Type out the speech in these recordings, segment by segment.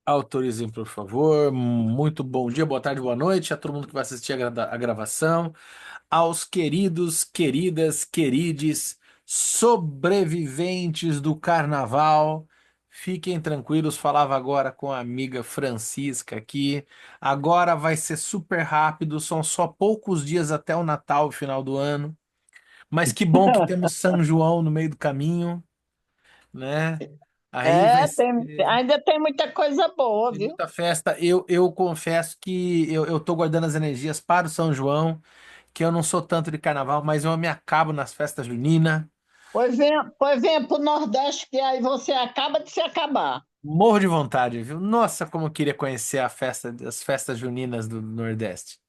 Autorizem, por favor. Muito bom dia, boa tarde, boa noite a todo mundo que vai assistir a gravação. Aos queridos, queridas, querides, sobreviventes do carnaval. Fiquem tranquilos, falava agora com a amiga Francisca aqui. Agora vai ser super rápido, são só poucos dias até o Natal, o final do ano. Mas que bom que temos São João no meio do caminho, né? Aí vai É, ser. ainda tem muita coisa boa, Tem viu? muita festa. Eu confesso que eu tô guardando as energias para o São João, que eu não sou tanto de carnaval, mas eu me acabo nas festas juninas. Pois venha para o Nordeste, que aí você acaba de se acabar. Morro de vontade, viu? Nossa, como eu queria conhecer as festas juninas do Nordeste.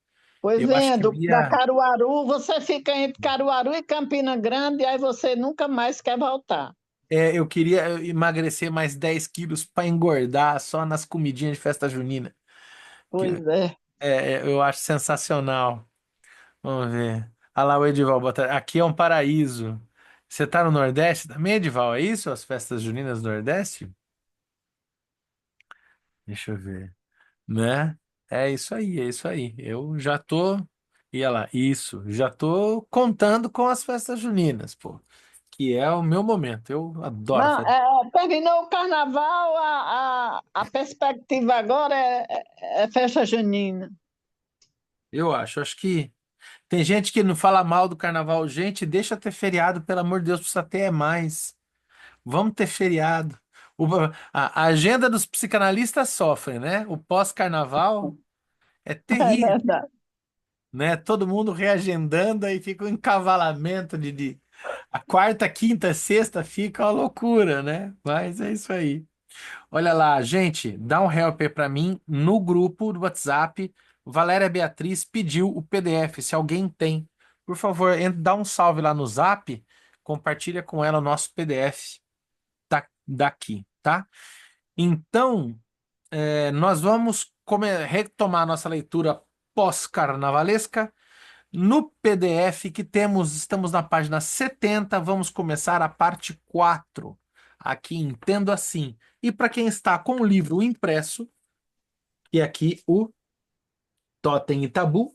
Pois Eu acho venha que eu para ia. Caruaru, você fica entre Caruaru e Campina Grande, e aí você nunca mais quer voltar. Eu queria emagrecer mais 10 quilos para engordar só nas comidinhas de festa junina. Pois Que, é. eu acho sensacional. Vamos ver. Olha lá o Edival, aqui é um paraíso. Você tá no Nordeste também, Edival? É isso? As festas juninas do Nordeste? Deixa eu ver. Né? É isso aí, é isso aí. Eu já tô. Ia lá, isso. Já tô contando com as festas juninas, pô. Que é o meu momento. Eu adoro Não, festa. terminou o carnaval, a perspectiva agora é festa junina. Eu acho que tem gente que não fala mal do carnaval. Gente, deixa ter feriado, pelo amor de Deus, precisa ter mais. Vamos ter feriado. O- a agenda dos psicanalistas sofre, né? O pós-carnaval é É terrível, verdade. né? Todo mundo reagendando aí fica um encavalamento a quarta, quinta, sexta fica uma loucura, né? Mas é isso aí. Olha lá, gente, dá um help aí pra mim no grupo do WhatsApp. Valéria Beatriz pediu o PDF, se alguém tem. Por favor, dá um salve lá no Zap, compartilha com ela o nosso PDF daqui, tá? Então, nós vamos retomar nossa leitura pós-carnavalesca. No PDF que temos, estamos na página 70, vamos começar a parte 4. Aqui, entendo assim. E para quem está com o livro impresso, e aqui o Totem e Tabu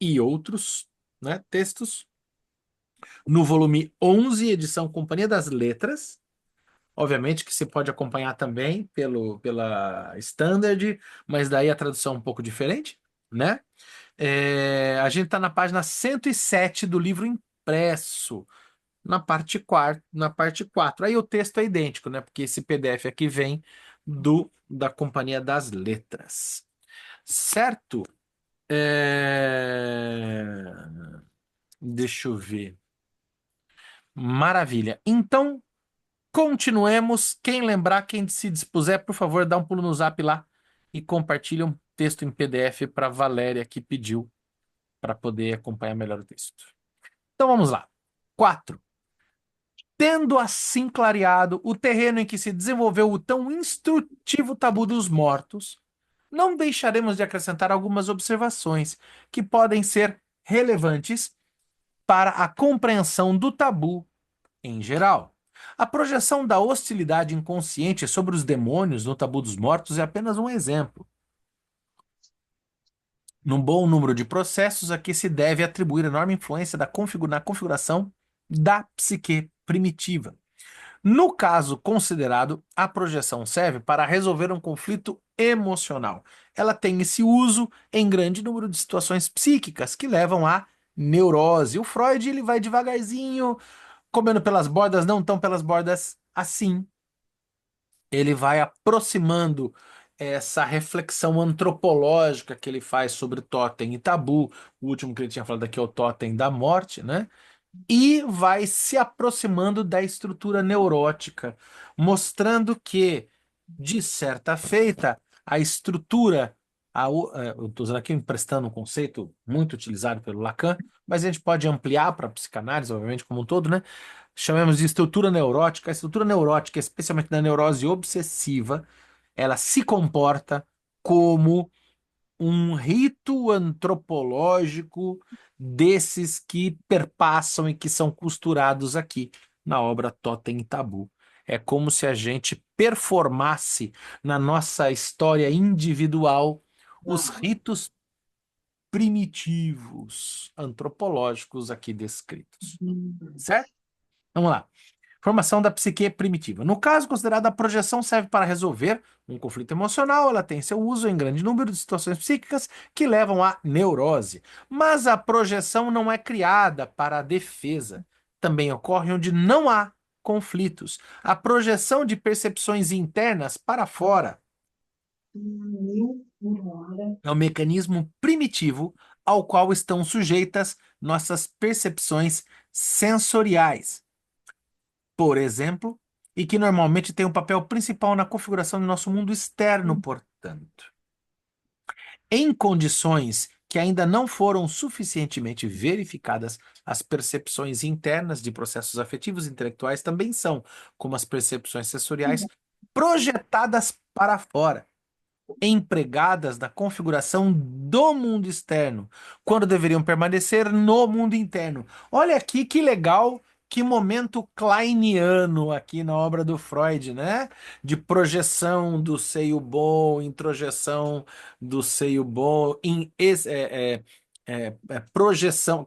e outros, né, textos, no volume 11, edição Companhia das Letras. Obviamente que você pode acompanhar também pela Standard, mas daí a tradução é um pouco diferente, né? A gente está na página 107 do livro impresso, na parte 4. Aí o texto é idêntico, né? Porque esse PDF aqui vem da Companhia das Letras. Certo? Deixa eu ver. Maravilha. Então, continuemos. Quem lembrar, quem se dispuser, por favor, dá um pulo no Zap lá e compartilha um texto em PDF para Valéria que pediu para poder acompanhar melhor o texto. Então vamos lá. 4. Tendo assim clareado o terreno em que se desenvolveu o tão instrutivo tabu dos mortos, não deixaremos de acrescentar algumas observações que podem ser relevantes para a compreensão do tabu em geral. A projeção da hostilidade inconsciente sobre os demônios no tabu dos mortos é apenas um exemplo. Num bom número de processos a que se deve atribuir enorme influência na configuração da psique primitiva. No caso considerado, a projeção serve para resolver um conflito emocional. Ela tem esse uso em grande número de situações psíquicas que levam à neurose. O Freud ele vai devagarzinho, comendo pelas bordas, não tão pelas bordas assim. Ele vai aproximando essa reflexão antropológica que ele faz sobre totem e tabu. O último que ele tinha falado aqui é o totem da morte, né? E vai se aproximando da estrutura neurótica, mostrando que, de certa feita, a estrutura, eu estou usando aqui emprestando um conceito muito utilizado pelo Lacan, mas a gente pode ampliar para a psicanálise, obviamente, como um todo, né? Chamamos de estrutura neurótica. A estrutura neurótica, especialmente da neurose obsessiva, ela se comporta como um rito antropológico desses que perpassam e que são costurados aqui na obra Totem e Tabu. É como se a gente performasse na nossa história individual os ritos primitivos antropológicos aqui descritos. Certo? Vamos lá. Formação da psique primitiva. No caso considerado, a projeção serve para resolver um conflito emocional. Ela tem seu uso em grande número de situações psíquicas que levam à neurose. Mas a projeção não é criada para a defesa. Também ocorre onde não há conflitos. A projeção de percepções internas para fora é um mecanismo primitivo ao qual estão sujeitas nossas percepções sensoriais, por exemplo, e que normalmente tem um papel principal na configuração do nosso mundo externo, portanto. Em condições que ainda não foram suficientemente verificadas, as percepções internas de processos afetivos e intelectuais também são, como as percepções sensoriais, projetadas para fora, empregadas na configuração do mundo externo, quando deveriam permanecer no mundo interno. Olha aqui que legal, que momento kleiniano aqui na obra do Freud, né? De projeção do seio bom, introjeção do seio bom, projeção.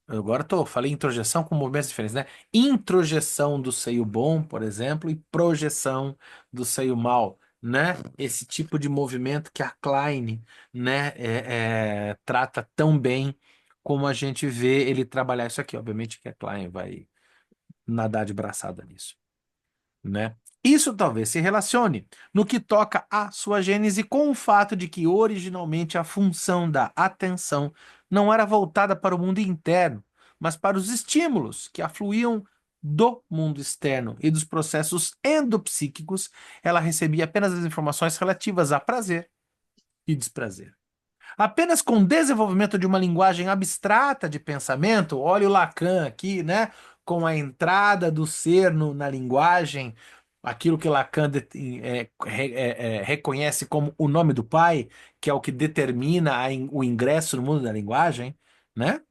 Agora falei introjeção com movimentos diferentes, né? Introjeção do seio bom, por exemplo, e projeção do seio mal, né? Esse tipo de movimento que a Klein, né, trata tão bem como a gente vê ele trabalhar isso aqui. Obviamente que a Klein vai nadar de braçada nisso, né? Isso talvez se relacione no que toca à sua gênese com o fato de que originalmente a função da atenção não era voltada para o mundo interno, mas para os estímulos que afluíam do mundo externo e dos processos endopsíquicos, ela recebia apenas as informações relativas a prazer e desprazer. Apenas com o desenvolvimento de uma linguagem abstrata de pensamento, olha o Lacan aqui, né? Com a entrada do ser na linguagem, aquilo que Lacan reconhece como o nome do pai, que é o que determina o ingresso no mundo da linguagem, né?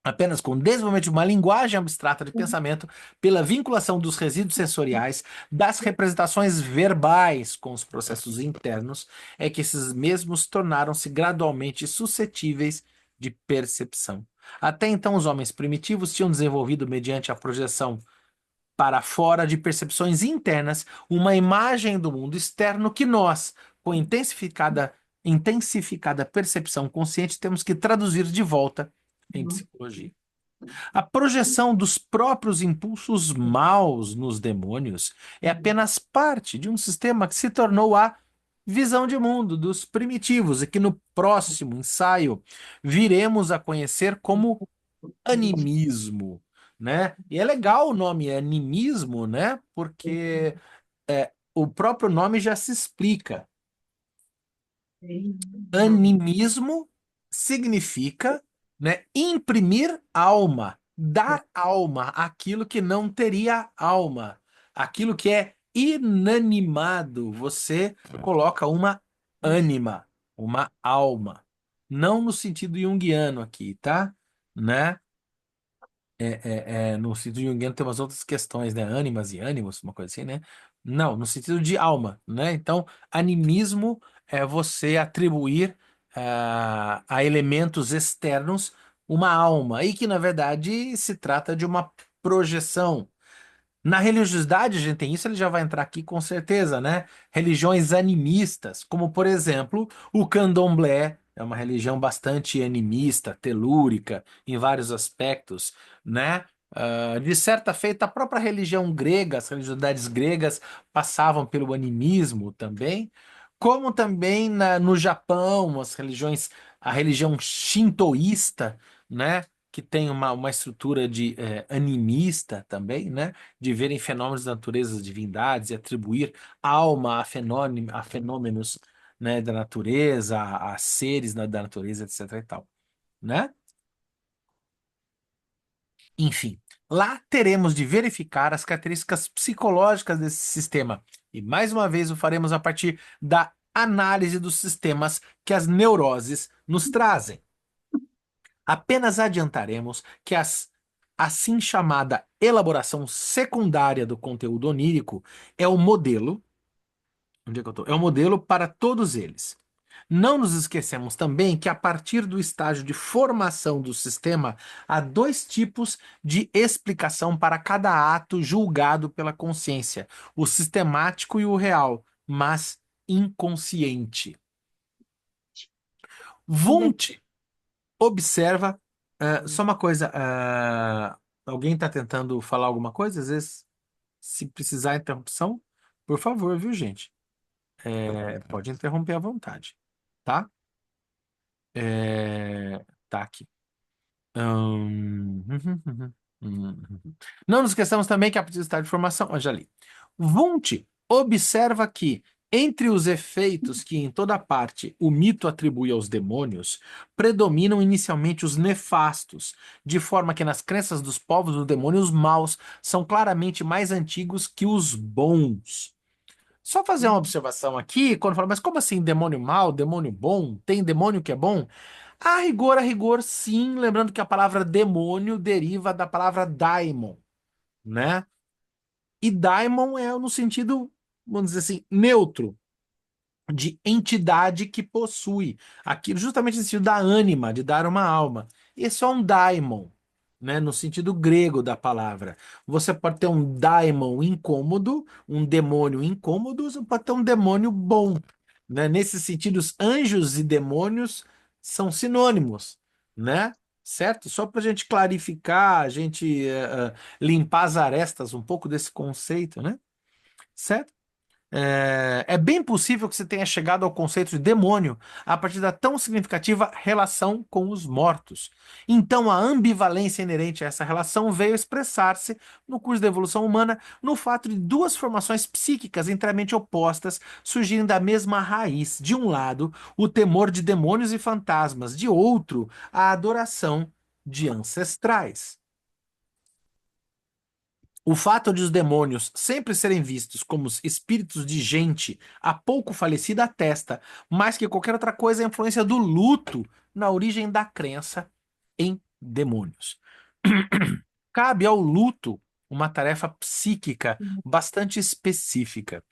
Apenas com o desenvolvimento de uma linguagem abstrata de pensamento, pela vinculação dos resíduos sensoriais, das representações verbais com os processos internos, é que esses mesmos tornaram-se gradualmente suscetíveis de percepção. Até então, os homens primitivos tinham desenvolvido, mediante a projeção para fora de percepções internas, uma imagem do mundo externo que nós, com intensificada percepção consciente, temos que traduzir de volta em psicologia. A projeção dos próprios impulsos maus nos demônios é apenas parte de um sistema que se tornou a visão de mundo dos primitivos e que no próximo ensaio viremos a conhecer como animismo, né? E é legal o nome animismo, né? Porque o próprio nome já se explica. Animismo significa, né, imprimir alma, dar alma àquilo que não teria alma, aquilo que é inanimado. Você coloca uma ânima, uma alma, não no sentido junguiano aqui, tá? Né? No sentido junguiano tem umas outras questões, né? Ânimas e ânimos, uma coisa assim, né? Não, no sentido de alma, né? Então, animismo é você atribuir a elementos externos uma alma, e que, na verdade, se trata de uma projeção. Na religiosidade, a gente tem isso, ele já vai entrar aqui com certeza, né? Religiões animistas, como por exemplo, o candomblé, é uma religião bastante animista, telúrica, em vários aspectos, né? De certa feita, a própria religião grega, as religiosidades gregas passavam pelo animismo também, como também no Japão, a religião shintoísta, né? Que tem uma estrutura de animista também, né? De verem fenômenos da natureza, divindades, e atribuir alma a fenômenos, né, da natureza, a seres da natureza, etc e tal, né? Enfim, lá teremos de verificar as características psicológicas desse sistema. E mais uma vez o faremos a partir da análise dos sistemas que as neuroses nos trazem. Apenas adiantaremos que as assim chamada elaboração secundária do conteúdo onírico é o modelo. Onde é que eu tô? É o modelo para todos eles. Não nos esquecemos também que, a partir do estágio de formação do sistema, há dois tipos de explicação para cada ato julgado pela consciência: o sistemático e o real, mas inconsciente. Wundt observa. Só uma coisa. Alguém está tentando falar alguma coisa? Às vezes, se precisar interrupção, por favor, viu, gente? Pode interromper à vontade, tá? Tá aqui. Hum, Não nos esqueçamos também que a partir do estado de formação, já li. Wundt observa que, entre os efeitos que em toda parte o mito atribui aos demônios, predominam inicialmente os nefastos, de forma que nas crenças dos povos os demônios maus são claramente mais antigos que os bons. Só fazer uma observação aqui, quando fala, mas como assim demônio mau, demônio bom? Tem demônio que é bom? A rigor, sim, lembrando que a palavra demônio deriva da palavra daimon, né? E daimon é no sentido, vamos dizer assim, neutro, de entidade que possui aquilo, justamente no sentido da ânima, de dar uma alma. Esse é um daimon, né? No sentido grego da palavra. Você pode ter um daimon incômodo, um demônio incômodo, você pode ter um demônio bom, né? Nesse sentido, os anjos e demônios são sinônimos, né? Certo? Só para a gente clarificar, a gente limpar as arestas um pouco desse conceito, né? Certo? É bem possível que você tenha chegado ao conceito de demônio a partir da tão significativa relação com os mortos. Então, a ambivalência inerente a essa relação veio expressar-se, no curso da evolução humana, no fato de duas formações psíquicas inteiramente opostas surgirem da mesma raiz. De um lado, o temor de demônios e fantasmas, de outro, a adoração de ancestrais. O fato de os demônios sempre serem vistos como os espíritos de gente há pouco falecida atesta, mais que qualquer outra coisa, a influência do luto na origem da crença em demônios. Cabe ao luto uma tarefa psíquica bastante específica.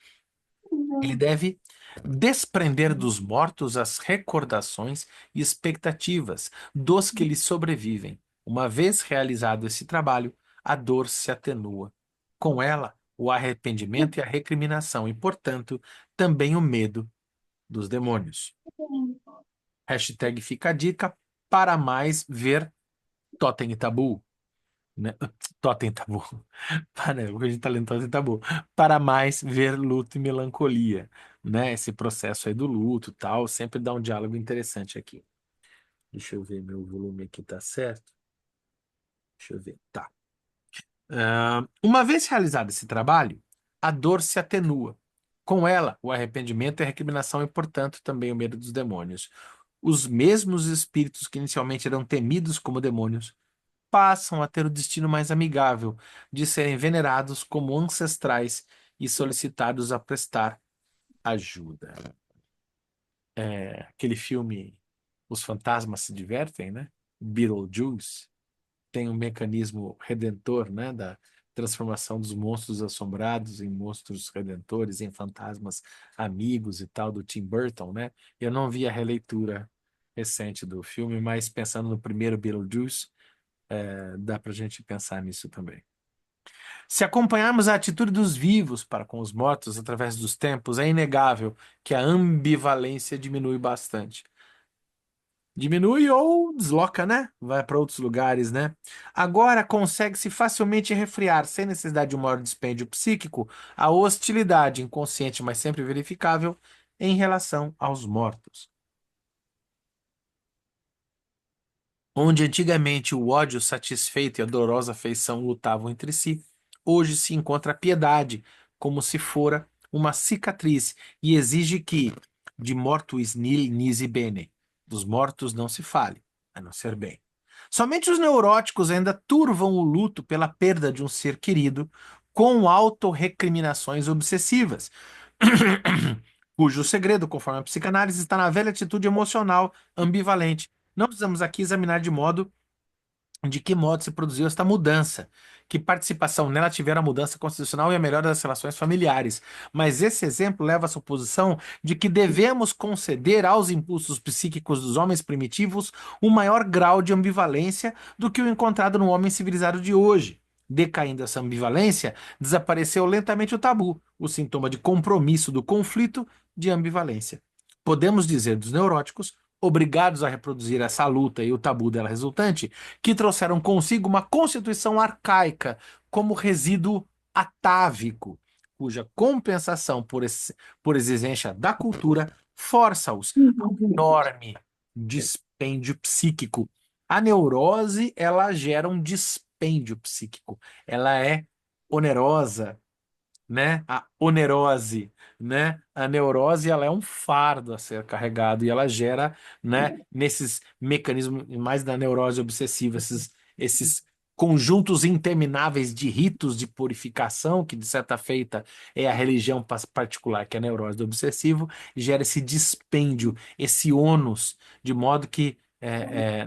Ele deve desprender dos mortos as recordações e expectativas dos que lhes sobrevivem. Uma vez realizado esse trabalho, a dor se atenua. Com ela, o arrependimento e a recriminação, e, portanto, também o medo dos demônios. Hashtag fica a dica para mais ver Totem e Tabu. Né? Totem e Tabu. Para, o a gente tá lendo Totem e Tabu. Para mais ver luto e melancolia. Né? Esse processo aí do luto e tal, sempre dá um diálogo interessante aqui. Deixa eu ver, meu volume aqui tá certo. Deixa eu ver. Tá. Uma vez realizado esse trabalho, a dor se atenua. Com ela, o arrependimento e a recriminação e, portanto, também o medo dos demônios. Os mesmos espíritos que inicialmente eram temidos como demônios passam a ter o destino mais amigável de serem venerados como ancestrais e solicitados a prestar ajuda. Aquele filme Os Fantasmas se Divertem, né? Beetlejuice tem um mecanismo redentor, né, da transformação dos monstros assombrados em monstros redentores, em fantasmas amigos e tal, do Tim Burton, né? Eu não vi a releitura recente do filme, mas pensando no primeiro Beetlejuice, dá pra gente pensar nisso também. Se acompanharmos a atitude dos vivos para com os mortos através dos tempos, é inegável que a ambivalência diminui bastante. Diminui ou desloca, né? Vai para outros lugares, né? Agora consegue-se facilmente refrear, sem necessidade de um maior dispêndio psíquico, a hostilidade inconsciente, mas sempre verificável, em relação aos mortos. Onde antigamente o ódio satisfeito e a dolorosa afeição lutavam entre si, hoje se encontra a piedade, como se fora uma cicatriz, e exige que, de mortuis nil nisi bene, dos mortos não se fale, a não ser bem. Somente os neuróticos ainda turvam o luto pela perda de um ser querido com autorrecriminações obsessivas, cujo segredo, conforme a psicanálise, está na velha atitude emocional ambivalente. Não precisamos aqui examinar de modo de que modo se produziu esta mudança. Que participação nela tiveram a mudança constitucional e a melhora das relações familiares. Mas esse exemplo leva à suposição de que devemos conceder aos impulsos psíquicos dos homens primitivos um maior grau de ambivalência do que o encontrado no homem civilizado de hoje. Decaindo essa ambivalência, desapareceu lentamente o tabu, o sintoma de compromisso do conflito de ambivalência. Podemos dizer dos neuróticos, obrigados a reproduzir essa luta e o tabu dela resultante, que trouxeram consigo uma constituição arcaica como resíduo atávico, cuja compensação por exigência da cultura força-os a um enorme dispêndio psíquico. A neurose, ela gera um dispêndio psíquico. Ela é onerosa, né? A onerose, né? A neurose, ela é um fardo a ser carregado e ela gera, né, nesses mecanismos mais da neurose obsessiva, esses conjuntos intermináveis de ritos de purificação, que de certa feita é a religião particular, que é a neurose do obsessivo, gera esse dispêndio, esse ônus, de modo que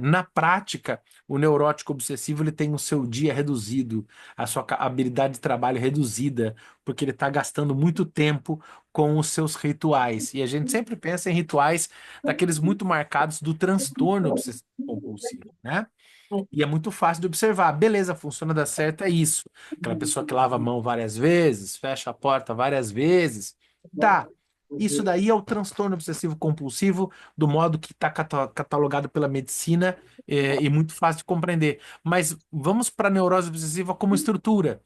na prática, o neurótico obsessivo ele tem o seu dia reduzido, a sua habilidade de trabalho reduzida, porque ele está gastando muito tempo com os seus rituais. E a gente sempre pensa em rituais daqueles muito marcados do transtorno obsessivo compulsivo, né? E é muito fácil de observar. Beleza, funciona, dá certo, é isso. Aquela pessoa que lava a mão várias vezes, fecha a porta várias vezes. Tá. Isso daí é o transtorno obsessivo compulsivo, do modo que está catalogado pela medicina, e muito fácil de compreender. Mas vamos para a neurose obsessiva como estrutura.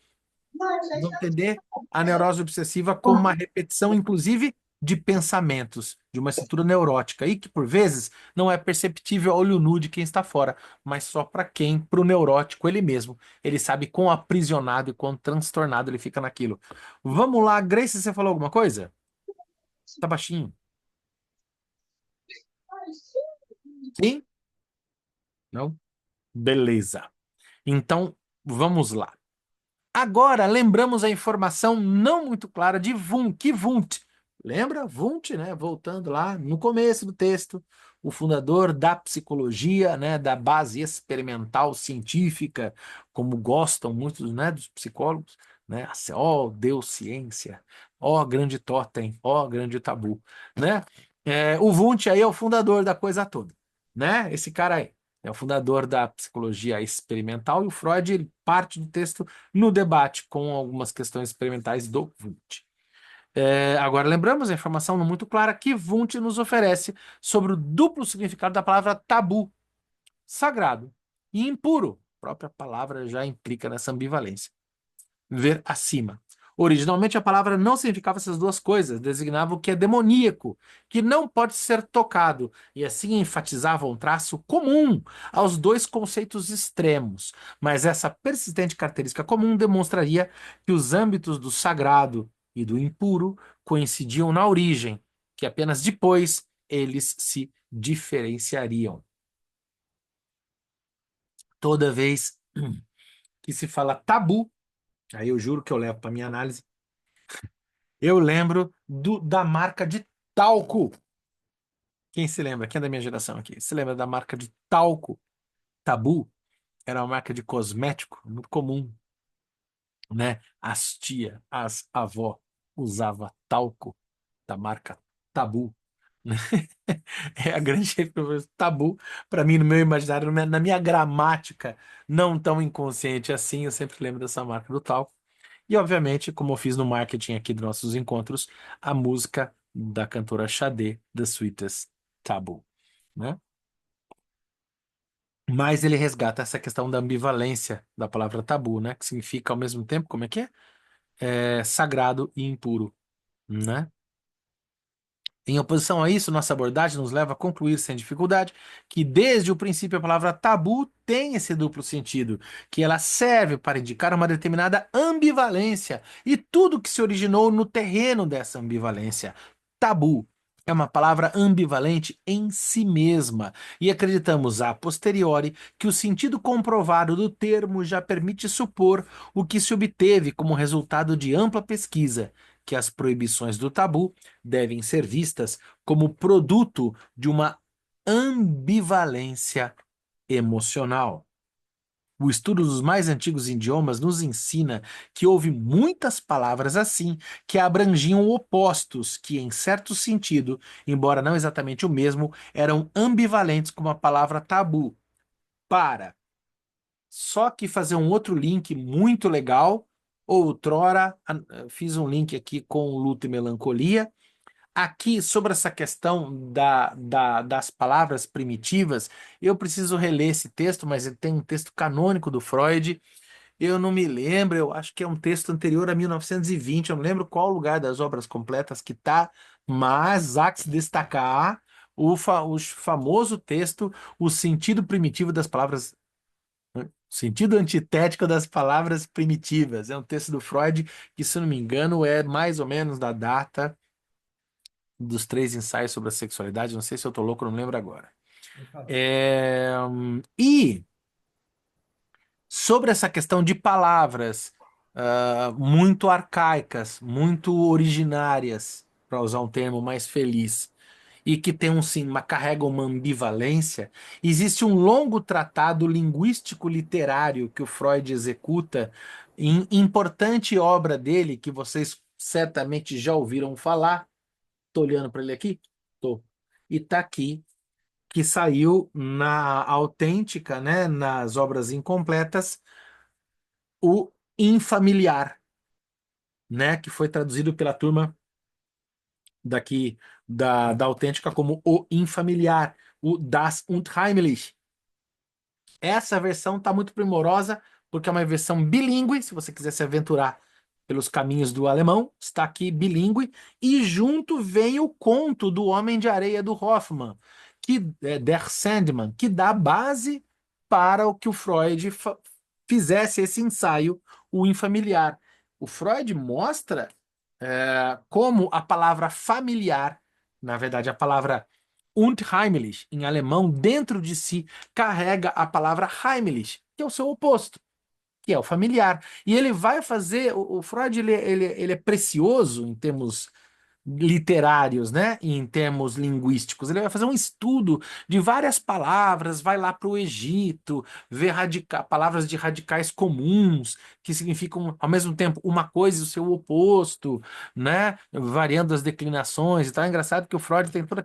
Vamos entender a neurose obsessiva como uma repetição, inclusive, de pensamentos, de uma estrutura neurótica, e que, por vezes, não é perceptível a olho nu de quem está fora, mas só para quem, para o neurótico, ele mesmo, ele sabe quão aprisionado e quão transtornado ele fica naquilo. Vamos lá, Grace, você falou alguma coisa? Tá baixinho. Sim? Não? Beleza. Então, vamos lá. Agora, lembramos a informação não muito clara de Wundt. Que Wundt? Lembra? Wundt, né? Voltando lá no começo do texto, o fundador da psicologia, né? Da base experimental científica, como gostam muitos, né? Dos psicólogos, né? Ó, Deus, ciência, ó, grande totem, ó, grande tabu, né? O Wundt aí é o fundador da coisa toda, né? Esse cara aí é o fundador da psicologia experimental e o Freud ele parte do texto no debate com algumas questões experimentais do Wundt. Agora, lembramos a informação não muito clara que Wundt nos oferece sobre o duplo significado da palavra tabu, sagrado e impuro. A própria palavra já implica nessa ambivalência. Ver acima. Originalmente, a palavra não significava essas duas coisas, designava o que é demoníaco, que não pode ser tocado, e assim enfatizava um traço comum aos dois conceitos extremos. Mas essa persistente característica comum demonstraria que os âmbitos do sagrado e do impuro coincidiam na origem, que apenas depois eles se diferenciariam. Toda vez que se fala tabu, aí eu juro que eu levo para minha análise. Eu lembro da marca de talco. Quem se lembra? Quem é da minha geração aqui? Se lembra da marca de talco? Tabu era uma marca de cosmético muito comum, né? As tia, as avó usava talco da marca Tabu, né? É a grande referência. Tabu, para mim, no meu imaginário, na minha gramática não tão inconsciente assim, eu sempre lembro dessa marca do talco. E, obviamente, como eu fiz no marketing aqui dos nossos encontros, a música da cantora Sade, The Sweetest Taboo, né? Mas ele resgata essa questão da ambivalência da palavra tabu, né? Que significa ao mesmo tempo, como é que é? Sagrado e impuro, né? Em oposição a isso, nossa abordagem nos leva a concluir sem dificuldade que, desde o princípio, a palavra tabu tem esse duplo sentido, que ela serve para indicar uma determinada ambivalência e tudo que se originou no terreno dessa ambivalência. Tabu é uma palavra ambivalente em si mesma e acreditamos a posteriori que o sentido comprovado do termo já permite supor o que se obteve como resultado de ampla pesquisa, que as proibições do tabu devem ser vistas como produto de uma ambivalência emocional. O estudo dos mais antigos idiomas nos ensina que houve muitas palavras assim que abrangiam opostos, que, em certo sentido, embora não exatamente o mesmo, eram ambivalentes como a palavra tabu. Para. Só que fazer um outro link muito legal. Outrora, fiz um link aqui com Luto e Melancolia. Aqui, sobre essa questão das palavras primitivas, eu preciso reler esse texto, mas ele tem um texto canônico do Freud. Eu não me lembro, eu acho que é um texto anterior a 1920. Eu não lembro qual lugar das obras completas que está, mas há que se destacar o famoso texto O Sentido Primitivo das Palavras. Sentido antitético das palavras primitivas. É um texto do Freud que, se eu não me engano, é mais ou menos da data dos três ensaios sobre a sexualidade. Não sei se eu tô louco, não lembro agora. E sobre essa questão de palavras muito arcaicas, muito originárias, para usar um termo mais feliz, e que tem um sim, carrega uma ambivalência, existe um longo tratado linguístico literário que o Freud executa, em importante obra dele, que vocês certamente já ouviram falar. Tô olhando para ele aqui? Tô. E tá aqui, que saiu na autêntica, né, nas obras incompletas, o Infamiliar, né, que foi traduzido pela turma daqui da autêntica como o Infamiliar, o Das Unheimlich. Essa versão está muito primorosa, porque é uma versão bilíngue, se você quiser se aventurar pelos caminhos do alemão, está aqui bilíngue, e junto vem o conto do Homem de Areia do Hoffmann, que é Der Sandman, que dá base para o que o Freud fizesse esse ensaio, o Infamiliar. O Freud mostra como a palavra familiar, na verdade, a palavra unheimlich, em alemão, dentro de si, carrega a palavra heimlich, que é o seu oposto, que é o familiar. E ele vai fazer, o Freud ele é precioso em termos literários, né? E em termos linguísticos. Ele vai fazer um estudo de várias palavras, vai lá para o Egito, ver palavras de radicais comuns, que significam ao mesmo tempo uma coisa e o seu oposto, né? Variando as declinações e tal. É engraçado que o Freud tem toda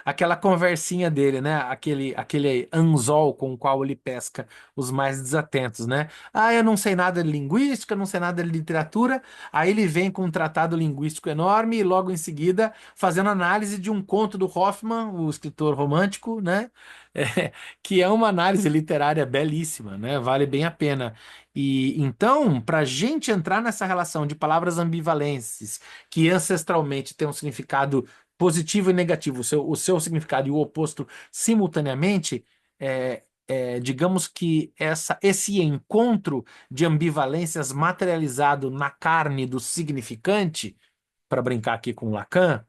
aquela conversinha dele, né? Aquele anzol com o qual ele pesca os mais desatentos, né? Ah, eu não sei nada de linguística, não sei nada de literatura. Aí ele vem com um tratado linguístico enorme e logo em seguida fazendo análise de um conto do Hoffmann, o escritor romântico, né? É, que é uma análise literária belíssima, né? Vale bem a pena. E então, para a gente entrar nessa relação de palavras ambivalentes, que ancestralmente têm um significado positivo e negativo, o seu significado e o oposto simultaneamente, digamos que esse encontro de ambivalências materializado na carne do significante, para brincar aqui com Lacan,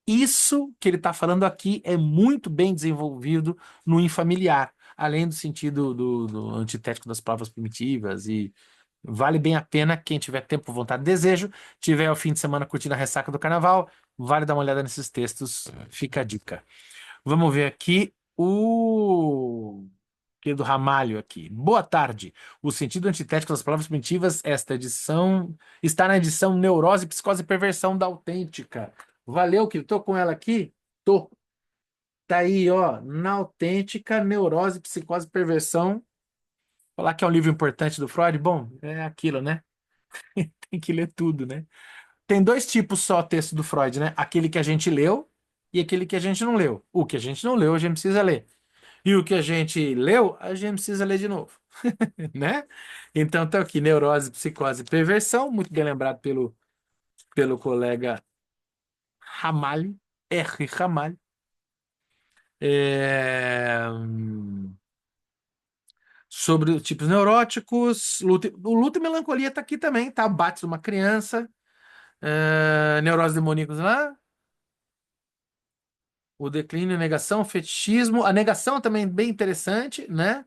isso que ele está falando aqui é muito bem desenvolvido no infamiliar, além do sentido do antitético das palavras primitivas, e vale bem a pena quem tiver tempo, vontade e desejo, tiver o fim de semana curtindo a ressaca do carnaval, vale dar uma olhada nesses textos, fica a dica. Vamos ver aqui o querido Ramalho aqui. Boa tarde. O sentido antitético das palavras primitivas, esta edição está na edição Neurose, Psicose e Perversão da Autêntica. Valeu, que tô com ela aqui? Tô. Tá aí, ó, na Autêntica, Neurose, Psicose e Perversão. Falar que é um livro importante do Freud, bom, é aquilo, né? Tem que ler tudo, né? Tem dois tipos só texto do Freud, né? Aquele que a gente leu e aquele que a gente não leu. O que a gente não leu, a gente precisa ler. E o que a gente leu, a gente precisa ler de novo, né? Então tá aqui, neurose, psicose e perversão, muito bem lembrado pelo colega Ramalho, R. Ramalho. É, Sobre os tipos neuróticos, o luto e melancolia tá aqui também, tá? Bate de uma criança, neurose demoníacos lá, o declínio, negação, fetichismo, a negação também é bem interessante, né?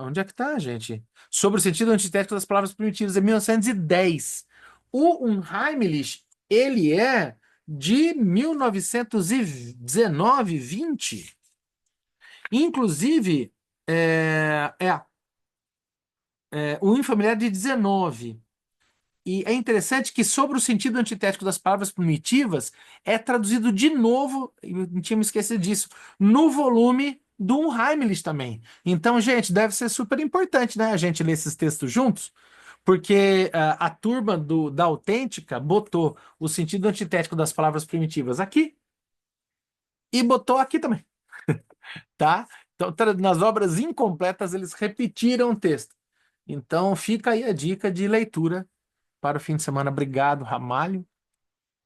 Onde é que tá, gente? Sobre o sentido antitético das palavras primitivas, é 1910. O Unheimlich, ele é de 1919, 20. Inclusive, É, o infamiliar de 19. E é interessante que sobre o sentido antitético das palavras primitivas é traduzido de novo, eu não tinha me esquecido disso, no volume do Unheimlich também. Então, gente, deve ser super importante, né, a gente ler esses textos juntos, porque a turma da Autêntica botou o sentido antitético das palavras primitivas aqui e botou aqui também, tá? Então, nas obras incompletas, eles repetiram o texto. Então, fica aí a dica de leitura para o fim de semana. Obrigado, Ramalho.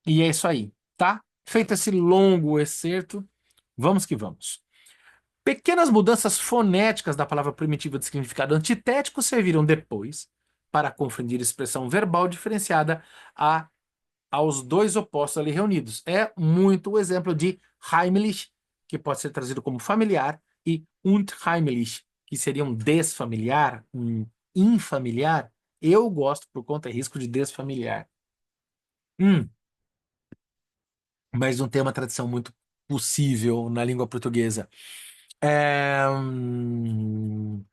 E é isso aí, tá? Feito esse longo excerto, vamos que vamos. Pequenas mudanças fonéticas da palavra primitiva de significado antitético serviram depois para confundir expressão verbal diferenciada a, aos dois opostos ali reunidos. É muito o exemplo de heimlich, que pode ser trazido como familiar, e unheimlich, que seria um desfamiliar, um infamiliar. Eu gosto, por conta e risco, de desfamiliar. Hum, mas não tem uma tradição muito possível na língua portuguesa. O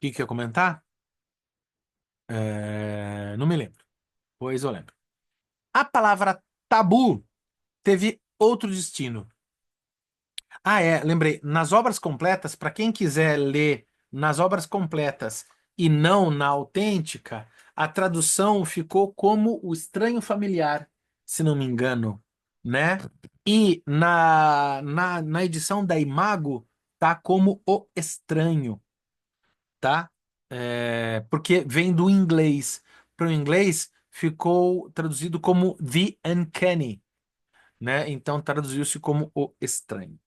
que eu ia comentar? Não me lembro. Pois eu lembro. A palavra tabu teve outro destino. Lembrei. Nas obras completas, para quem quiser ler nas obras completas e não na autêntica, a tradução ficou como o estranho familiar, se não me engano, né? E na edição da Imago tá como o estranho, tá? Porque vem do inglês. Para o inglês ficou traduzido como the uncanny, né? Então traduziu-se como o estranho,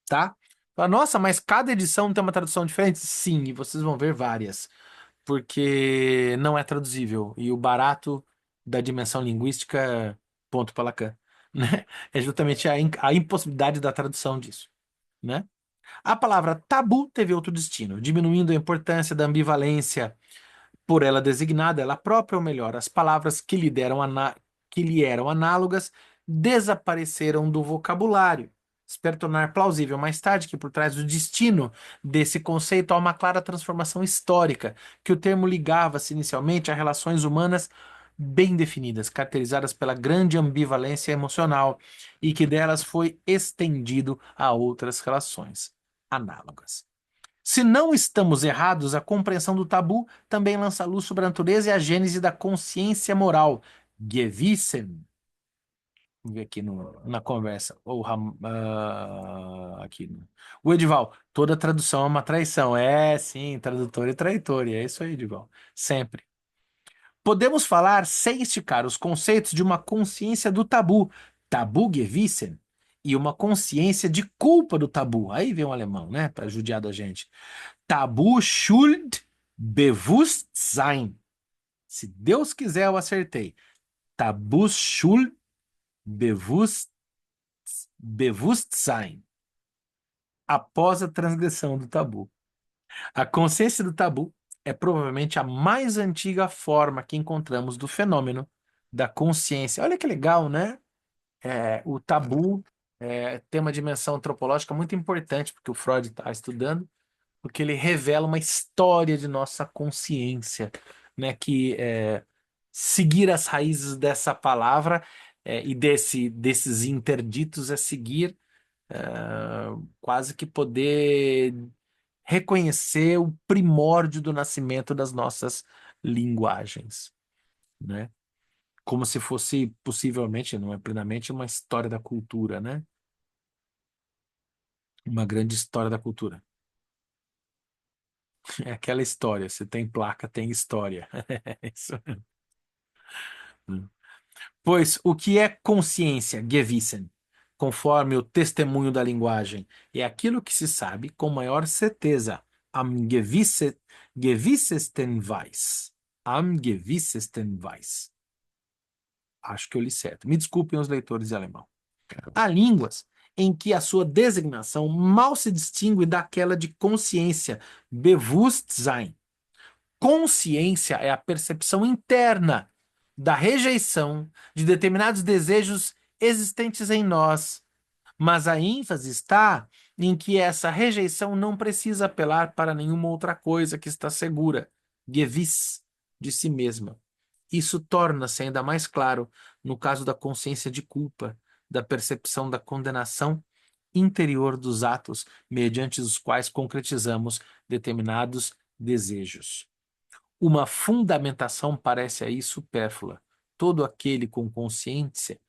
tá? Fala, nossa, mas cada edição tem uma tradução diferente? Sim, e vocês vão ver várias, porque não é traduzível. E o barato da dimensão linguística, ponto para Lacan, né? É justamente a impossibilidade da tradução disso, né? A palavra tabu teve outro destino, diminuindo a importância da ambivalência por ela designada, ela própria, ou melhor, as palavras que lhe eram análogas desapareceram do vocabulário. Espero tornar plausível mais tarde que por trás do destino desse conceito há uma clara transformação histórica, que o termo ligava-se inicialmente a relações humanas bem definidas, caracterizadas pela grande ambivalência emocional, e que delas foi estendido a outras relações análogas. Se não estamos errados, a compreensão do tabu também lança luz sobre a natureza e a gênese da consciência moral. Gewissen. Vamos ver aqui na conversa. Aqui. O Edival, toda tradução é uma traição. É, sim, tradutor e traitor. E é isso aí, Edival. Sempre. Podemos falar sem esticar os conceitos de uma consciência do tabu, tabu Gewissen, e uma consciência de culpa do tabu. Aí vem um alemão, né, para judiar da gente. Tabu Schuld Bewusstsein. Se Deus quiser, eu acertei. Tabu Schuld Bewusst, Bewusstsein. Após a transgressão do tabu. A consciência do tabu é provavelmente a mais antiga forma que encontramos do fenômeno da consciência. Olha que legal, né? O tabu tem uma dimensão antropológica muito importante, porque o Freud está estudando, porque ele revela uma história de nossa consciência, né? Que seguir as raízes dessa palavra e desses interditos é seguir quase que poder reconhecer o primórdio do nascimento das nossas linguagens, né? Como se fosse possivelmente, não é plenamente, uma história da cultura, né? Uma grande história da cultura. É aquela história, se tem placa, tem história. É isso. Pois o que é consciência, Gewissen, conforme o testemunho da linguagem, é aquilo que se sabe com maior certeza. Gewissesten weiß. Am gewissesten weiß. Acho que eu li certo. Me desculpem os leitores de alemão. Há línguas em que a sua designação mal se distingue daquela de consciência, Bewusstsein. Consciência é a percepção interna da rejeição de determinados desejos existentes em nós, mas a ênfase está em que essa rejeição não precisa apelar para nenhuma outra coisa que está segura, gewiss, de si mesma. Isso torna-se ainda mais claro no caso da consciência de culpa, da percepção da condenação interior dos atos mediante os quais concretizamos determinados desejos. Uma fundamentação parece aí supérflua. Todo aquele com consciência,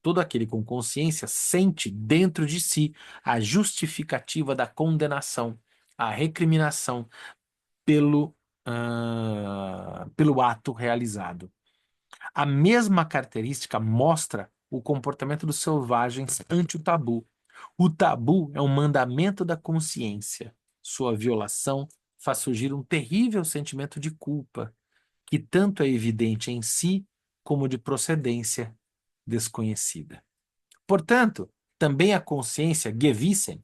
todo aquele com consciência sente dentro de si a justificativa da condenação, a recriminação pelo ato realizado. A mesma característica mostra o comportamento dos selvagens ante o tabu. O tabu é um mandamento da consciência. Sua violação faz surgir um terrível sentimento de culpa, que tanto é evidente em si como de procedência desconhecida. Portanto, também a consciência, Gewissen,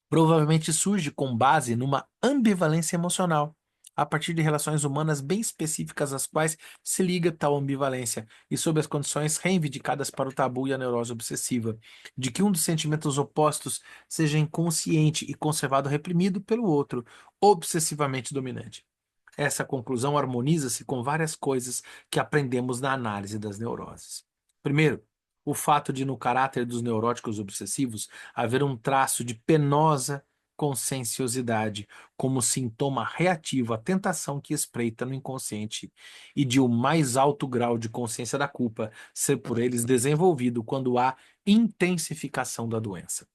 provavelmente surge com base numa ambivalência emocional, a partir de relações humanas bem específicas às quais se liga tal ambivalência e sob as condições reivindicadas para o tabu e a neurose obsessiva, de que um dos sentimentos opostos seja inconsciente e conservado reprimido pelo outro, obsessivamente dominante. Essa conclusão harmoniza-se com várias coisas que aprendemos na análise das neuroses. Primeiro, o fato de, no caráter dos neuróticos obsessivos, haver um traço de penosa conscienciosidade como sintoma reativo à tentação que espreita no inconsciente e de o mais alto grau de consciência da culpa ser por eles desenvolvido quando há intensificação da doença.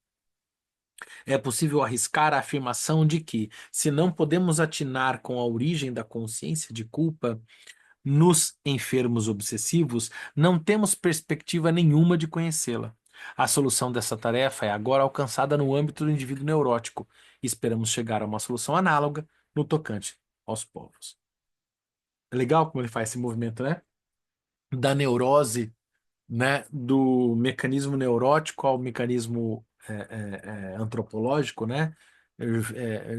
É possível arriscar a afirmação de que, se não podemos atinar com a origem da consciência de culpa, nos enfermos obsessivos, não temos perspectiva nenhuma de conhecê-la. A solução dessa tarefa é agora alcançada no âmbito do indivíduo neurótico. E esperamos chegar a uma solução análoga no tocante aos povos. É legal como ele faz esse movimento, né? Da neurose, né? Do mecanismo neurótico ao mecanismo antropológico, né?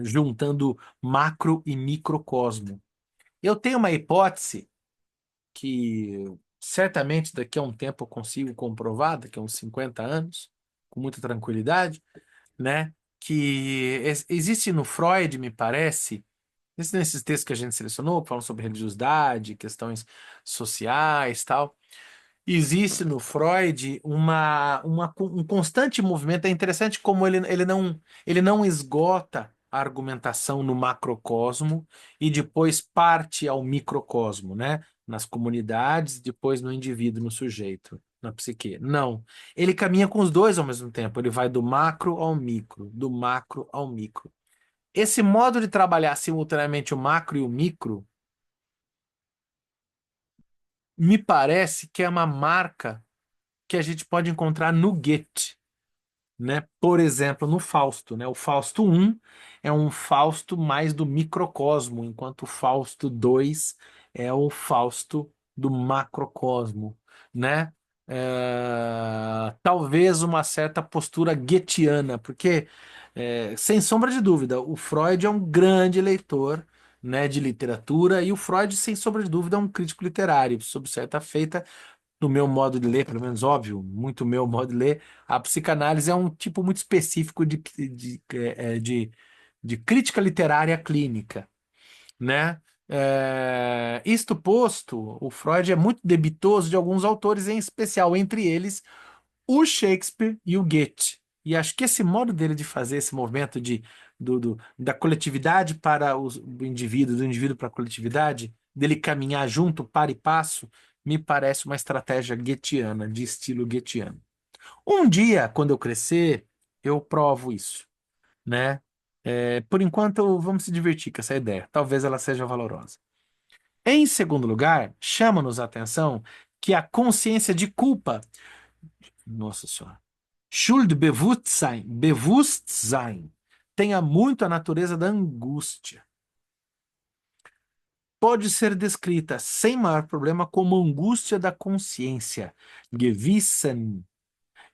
Juntando macro e microcosmo. Eu tenho uma hipótese que certamente daqui a um tempo eu consigo comprovar, daqui a uns 50 anos, com muita tranquilidade, né? Que existe no Freud, me parece, nesses textos que a gente selecionou, falando sobre religiosidade, questões sociais, tal. Existe no Freud um constante movimento. É interessante como ele não esgota a argumentação no macrocosmo e depois parte ao microcosmo, né? Nas comunidades, depois no indivíduo, no sujeito, na psique. Não. Ele caminha com os dois ao mesmo tempo. Ele vai do macro ao micro, do macro ao micro. Esse modo de trabalhar simultaneamente o macro e o micro me parece que é uma marca que a gente pode encontrar no Goethe, né? Por exemplo, no Fausto, né? O Fausto I é um Fausto mais do microcosmo, enquanto o Fausto II é o Fausto do macrocosmo, né? Talvez uma certa postura goetheana, porque, sem sombra de dúvida, o Freud é um grande leitor, né, de literatura, e o Freud, sem sombra de dúvida, é um crítico literário, sob certa feita, no meu modo de ler, pelo menos óbvio, muito meu modo de ler, a psicanálise é um tipo muito específico de crítica literária clínica, né? Isto posto, o Freud é muito debitoso de alguns autores em especial, entre eles o Shakespeare e o Goethe. E acho que esse modo dele de fazer esse movimento da coletividade para o indivíduo, do indivíduo para a coletividade, dele caminhar junto, par e passo, me parece uma estratégia goetheana, de estilo goetheano. Um dia, quando eu crescer, eu provo isso, né? Por enquanto, vamos se divertir com essa ideia. Talvez ela seja valorosa. Em segundo lugar, chama-nos a atenção que a consciência de culpa, nossa senhora, Schuldbewusstsein, Bewusstsein, tenha muito a natureza da angústia. Pode ser descrita sem maior problema como angústia da consciência, Gewissen,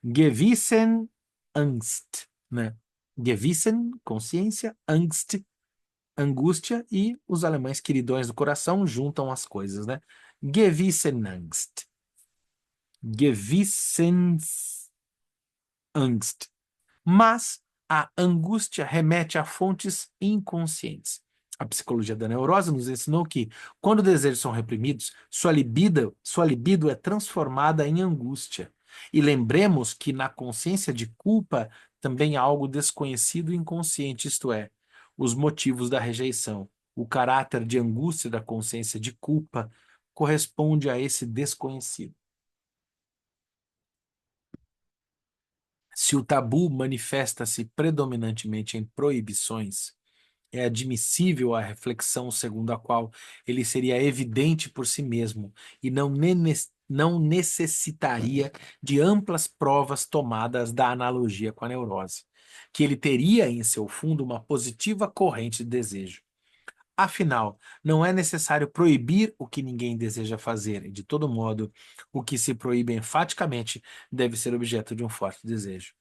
Gewissen Angst, né? Gewissen, consciência, Angst, angústia, e os alemães queridões do coração juntam as coisas, né? Gewissenangst, Gewissens Angst. Mas a angústia remete a fontes inconscientes. A psicologia da neurose nos ensinou que, quando desejos são reprimidos, sua libido é transformada em angústia. E lembremos que na consciência de culpa também há algo desconhecido e inconsciente, isto é, os motivos da rejeição. O caráter de angústia da consciência de culpa corresponde a esse desconhecido. Se o tabu manifesta-se predominantemente em proibições, é admissível a reflexão segundo a qual ele seria evidente por si mesmo e não necessitaria de amplas provas tomadas da analogia com a neurose, que ele teria em seu fundo uma positiva corrente de desejo. Afinal, não é necessário proibir o que ninguém deseja fazer, e, de todo modo, o que se proíbe enfaticamente deve ser objeto de um forte desejo.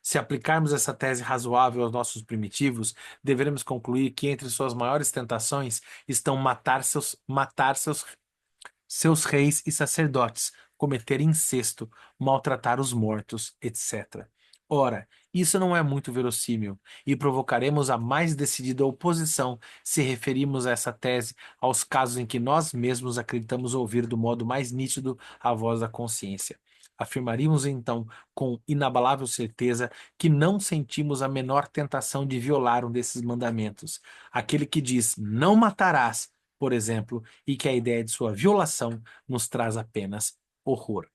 Se aplicarmos essa tese razoável aos nossos primitivos, deveremos concluir que entre suas maiores tentações estão matar seus reis e sacerdotes, cometer incesto, maltratar os mortos, etc. Ora, isso não é muito verossímil, e provocaremos a mais decidida oposição se referirmos a essa tese aos casos em que nós mesmos acreditamos ouvir do modo mais nítido a voz da consciência. Afirmaríamos então, com inabalável certeza, que não sentimos a menor tentação de violar um desses mandamentos. Aquele que diz não matarás, por exemplo, e que a ideia de sua violação nos traz apenas horror.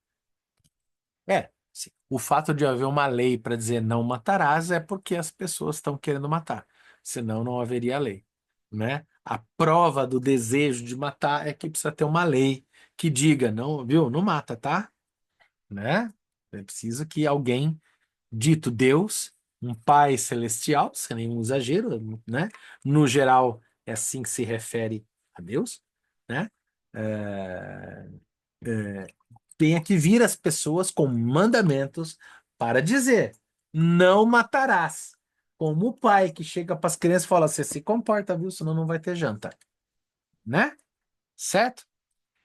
Sim. O fato de haver uma lei para dizer não matarás é porque as pessoas estão querendo matar, senão não haveria lei, né? A prova do desejo de matar é que precisa ter uma lei que diga, não, viu, não mata, tá? Né? É preciso que alguém, dito Deus, um Pai celestial, sem nenhum exagero, né? No geral, é assim que se refere a Deus, né? É, tenha que vir as pessoas com mandamentos para dizer: não matarás. Como o pai que chega para as crianças e fala: você se comporta, viu? Senão não vai ter janta, né? Certo?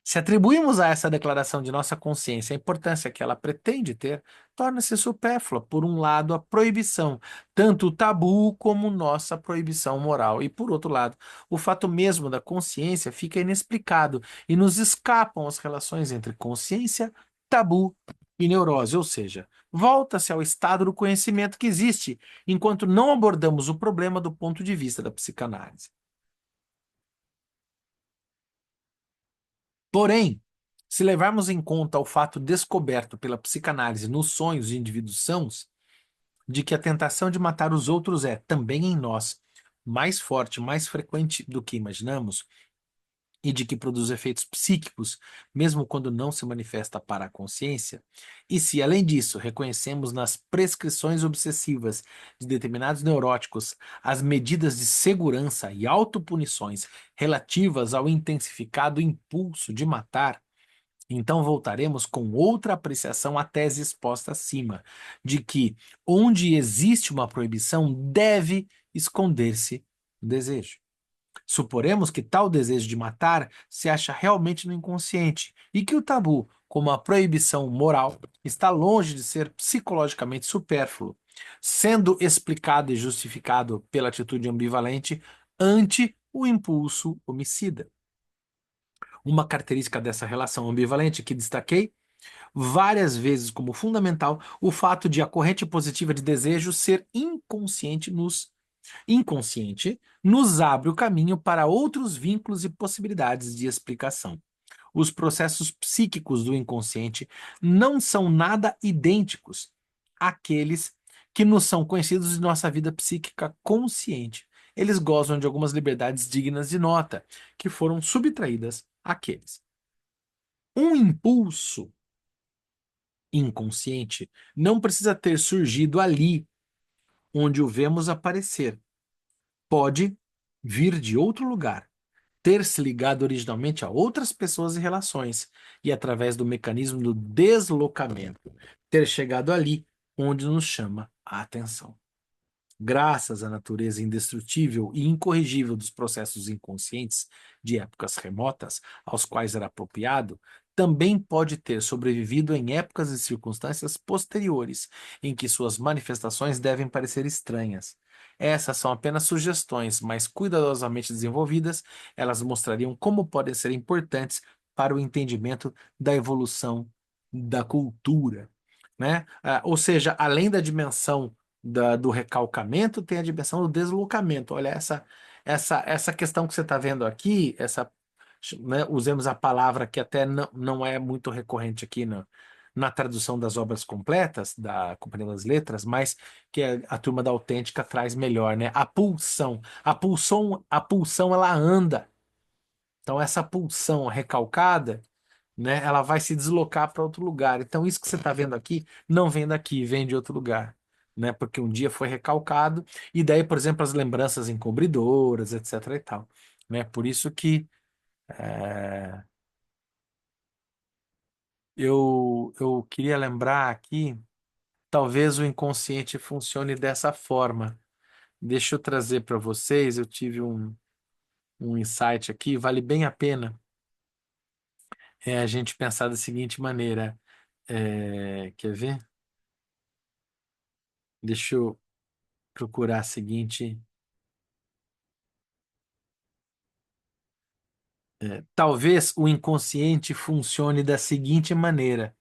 Se atribuímos a essa declaração de nossa consciência a importância que ela pretende ter, torna-se supérflua, por um lado, a proibição, tanto o tabu como nossa proibição moral, e, por outro lado, o fato mesmo da consciência fica inexplicado e nos escapam as relações entre consciência, tabu e neurose, ou seja, volta-se ao estado do conhecimento que existe, enquanto não abordamos o problema do ponto de vista da psicanálise. Porém, se levarmos em conta o fato descoberto pela psicanálise nos sonhos de indivíduos sãos, de que a tentação de matar os outros é, também em nós, mais forte, mais frequente do que imaginamos, e de que produz efeitos psíquicos, mesmo quando não se manifesta para a consciência, e se, além disso, reconhecemos nas prescrições obsessivas de determinados neuróticos as medidas de segurança e autopunições relativas ao intensificado impulso de matar, então voltaremos com outra apreciação à tese exposta acima, de que onde existe uma proibição deve esconder-se o desejo. Suporemos que tal desejo de matar se acha realmente no inconsciente e que o tabu, como a proibição moral, está longe de ser psicologicamente supérfluo, sendo explicado e justificado pela atitude ambivalente ante o impulso homicida. Uma característica dessa relação ambivalente que destaquei várias vezes como fundamental o fato de a corrente positiva de desejo ser inconsciente nos abre o caminho para outros vínculos e possibilidades de explicação. Os processos psíquicos do inconsciente não são nada idênticos àqueles que nos são conhecidos de nossa vida psíquica consciente. Eles gozam de algumas liberdades dignas de nota, que foram subtraídas àqueles. Um impulso inconsciente não precisa ter surgido ali onde o vemos aparecer. Pode vir de outro lugar, ter se ligado originalmente a outras pessoas e relações, e através do mecanismo do deslocamento, ter chegado ali onde nos chama a atenção. Graças à natureza indestrutível e incorrigível dos processos inconscientes de épocas remotas, aos quais era apropriado, também pode ter sobrevivido em épocas e circunstâncias posteriores, em que suas manifestações devem parecer estranhas. Essas são apenas sugestões, mas cuidadosamente desenvolvidas, elas mostrariam como podem ser importantes para o entendimento da evolução da cultura, né? Ou seja, além da dimensão do recalcamento, tem a dimensão do deslocamento. Olha, essa questão que você está vendo aqui, né, usemos a palavra que até não é muito recorrente aqui na tradução das obras completas da Companhia das Letras, mas que a turma da Autêntica traz melhor, né? A pulsão. A pulsão ela anda. Então, essa pulsão recalcada, né, ela vai se deslocar para outro lugar. Então, isso que você está vendo aqui não vem daqui, vem de outro lugar, né? Porque um dia foi recalcado, e daí, por exemplo, as lembranças encobridoras, etc. e tal, né? Por isso que é, eu queria lembrar aqui, talvez o inconsciente funcione dessa forma. Deixa eu trazer para vocês, eu tive um insight aqui, vale bem a pena a gente pensar da seguinte maneira. Quer ver? Deixa eu procurar a seguinte. Talvez o inconsciente funcione da seguinte maneira,